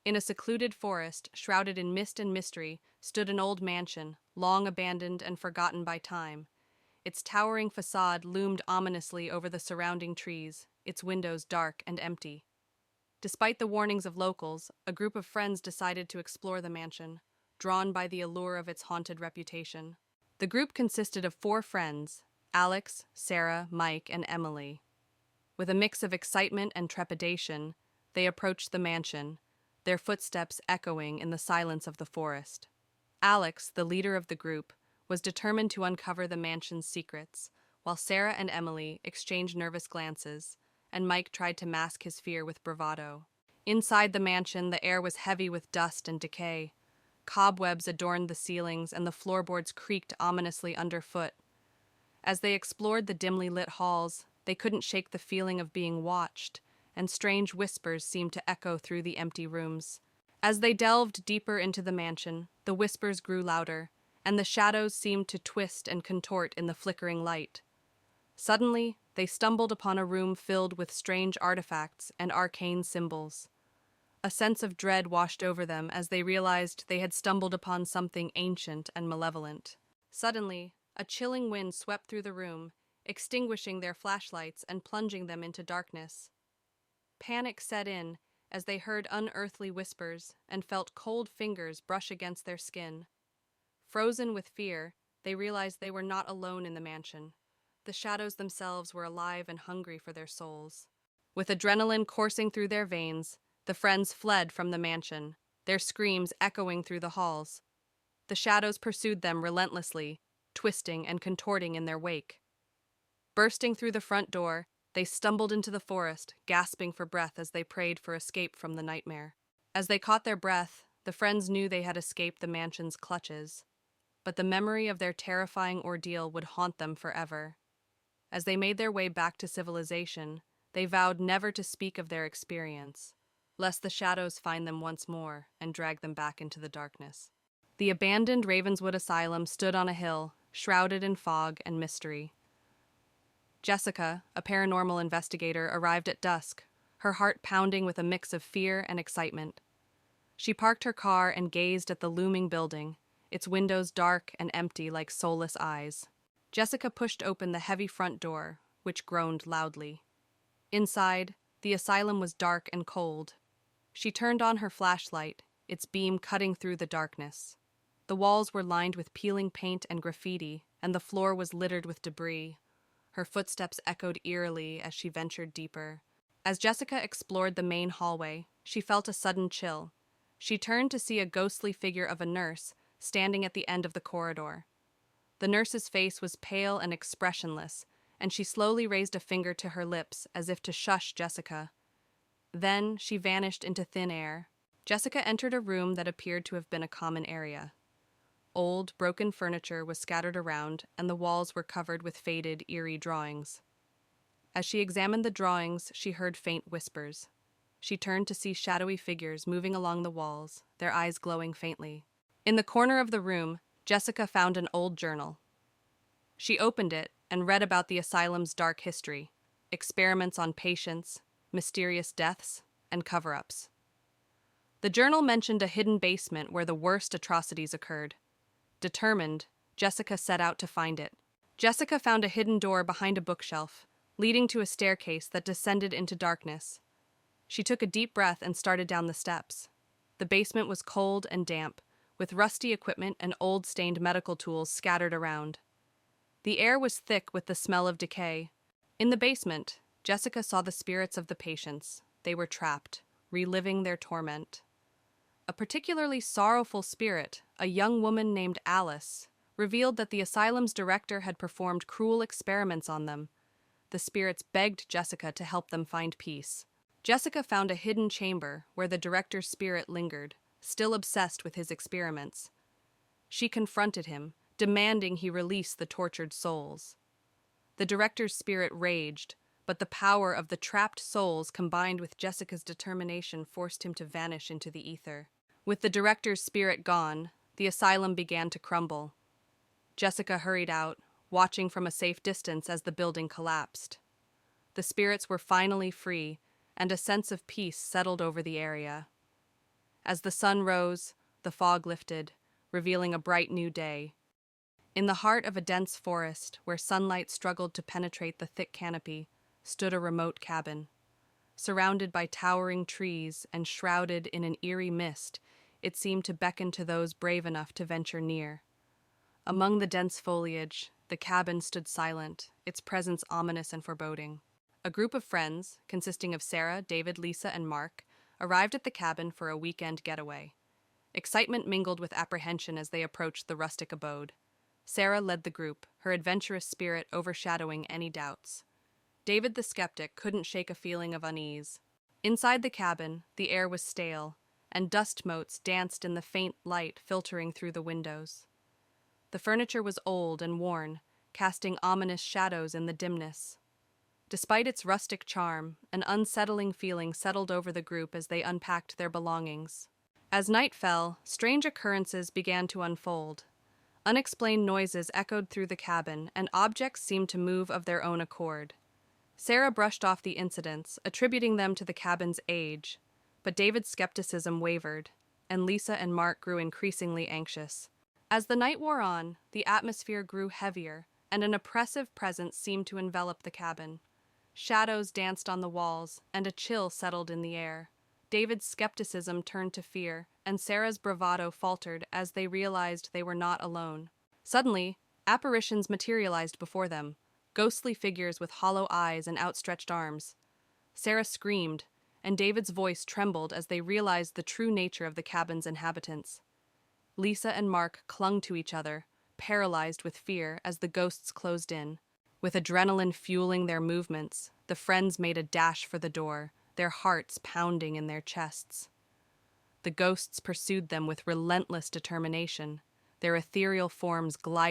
In a secluded forest, shrouded in mist and mystery, stood an old mansion, long abandoned and forgotten by time. Its towering facade loomed ominously over the surrounding trees, its windows dark and empty. Despite the warnings of locals, a group of friends decided to explore the mansion, drawn by the allure of its haunted reputation. The group consisted of 4 friends: Alex, Sarah, Mike, and Emily. With a mix of excitement and trepidation, they approached the mansion, their footsteps echoing in the silence of the forest. Alex, the leader of the group, was determined to uncover the mansion's secrets, while Sarah and Emily exchanged nervous glances, and Mike tried to mask his fear with bravado. Inside the mansion, the air was heavy with dust and decay. Cobwebs adorned the ceilings, and the floorboards creaked ominously underfoot. As they explored the dimly lit halls, they couldn't shake the feeling of being watched, and strange whispers seemed to echo through the empty rooms. As they delved deeper into the mansion, the whispers grew louder, and the shadows seemed to twist and contort in the flickering light. Suddenly, they stumbled upon a room filled with strange artifacts and arcane symbols. A sense of dread washed over them as they realized they had stumbled upon something ancient and malevolent. Suddenly, a chilling wind swept through the room, extinguishing their flashlights and plunging them into darkness. Panic set in, as they heard unearthly whispers and felt cold fingers brush against their skin. Frozen with fear, they realized they were not alone in the mansion. The shadows themselves were alive and hungry for their souls. With adrenaline coursing through their veins, the friends fled from the mansion, their screams echoing through the halls. The shadows pursued them relentlessly, twisting and contorting in their wake. Bursting through the front door, they stumbled into the forest, gasping for breath as they prayed for escape from the nightmare. As they caught their breath, the friends knew they had escaped the mansion's clutches, but the memory of their terrifying ordeal would haunt them forever. As they made their way back to civilization, they vowed never to speak of their experience, lest the shadows find them once more and drag them back into the darkness. The abandoned Ravenswood Asylum stood on a hill, shrouded in fog and mystery. Jessica, a paranormal investigator, arrived at dusk, her heart pounding with a mix of fear and excitement. She parked her car and gazed at the looming building, its windows dark and empty like soulless eyes. Jessica pushed open the heavy front door, which groaned loudly. Inside, the asylum was dark and cold. She turned on her flashlight, its beam cutting through the darkness. The walls were lined with peeling paint and graffiti, and the floor was littered with debris. Her footsteps echoed eerily as she ventured deeper. As Jessica explored the main hallway, she felt a sudden chill. She turned to see a ghostly figure of a nurse standing at the end of the corridor. The nurse's face was pale and expressionless, and she slowly raised a finger to her lips as if to shush Jessica. Then she vanished into thin air. Jessica entered a room that appeared to have been a common area. Old, broken furniture was scattered around, and the walls were covered with faded, eerie drawings. As she examined the drawings, she heard faint whispers. She turned to see shadowy figures moving along the walls, their eyes glowing faintly. In the corner of the room, Jessica found an old journal. She opened it and read about the asylum's dark history, experiments on patients, mysterious deaths, and cover-ups. The journal mentioned a hidden basement where the worst atrocities occurred. Determined, Jessica set out to find it. Jessica found a hidden door behind a bookshelf, leading to a staircase that descended into darkness. She took a deep breath and started down the steps. The basement was cold and damp, with rusty equipment and old stained medical tools scattered around. The air was thick with the smell of decay. In the basement, Jessica saw the spirits of the patients. They were trapped, reliving their torment. A particularly sorrowful spirit, a young woman named Alice, revealed that the asylum's director had performed cruel experiments on them. The spirits begged Jessica to help them find peace. Jessica found a hidden chamber where the director's spirit lingered, still obsessed with his experiments. She confronted him, demanding he release the tortured souls. The director's spirit raged, but the power of the trapped souls combined with Jessica's determination forced him to vanish into the ether. With the director's spirit gone, the asylum began to crumble. Jessica hurried out, watching from a safe distance as the building collapsed. The spirits were finally free, and a sense of peace settled over the area. As the sun rose, the fog lifted, revealing a bright new day. In the heart of a dense forest, where sunlight struggled to penetrate the thick canopy, stood a remote cabin. Surrounded by towering trees and shrouded in an eerie mist, it seemed to beckon to those brave enough to venture near. Among the dense foliage, the cabin stood silent, its presence ominous and foreboding. A group of friends, consisting of Sarah, David, Lisa, and Mark, arrived at the cabin for a weekend getaway. Excitement mingled with apprehension as they approached the rustic abode. Sarah led the group, her adventurous spirit overshadowing any doubts. David the skeptic couldn't shake a feeling of unease. Inside the cabin, the air was stale, and dust motes danced in the faint light filtering through the windows. The furniture was old and worn, casting ominous shadows in the dimness. Despite its rustic charm, an unsettling feeling settled over the group as they unpacked their belongings. As night fell, strange occurrences began to unfold. Unexplained noises echoed through the cabin, and objects seemed to move of their own accord. Sarah brushed off the incidents, attributing them to the cabin's age, but David's skepticism wavered, and Lisa and Mark grew increasingly anxious. As the night wore on, the atmosphere grew heavier, and an oppressive presence seemed to envelop the cabin. Shadows danced on the walls, and a chill settled in the air. David's skepticism turned to fear, and Sarah's bravado faltered as they realized they were not alone. Suddenly, apparitions materialized before them, ghostly figures with hollow eyes and outstretched arms. Sarah screamed, and David's voice trembled as they realized the true nature of the cabin's inhabitants. Lisa and Mark clung to each other, paralyzed with fear as the ghosts closed in. With adrenaline fueling their movements, the friends made a dash for the door, their hearts pounding in their chests. The ghosts pursued them with relentless determination, their ethereal forms gliding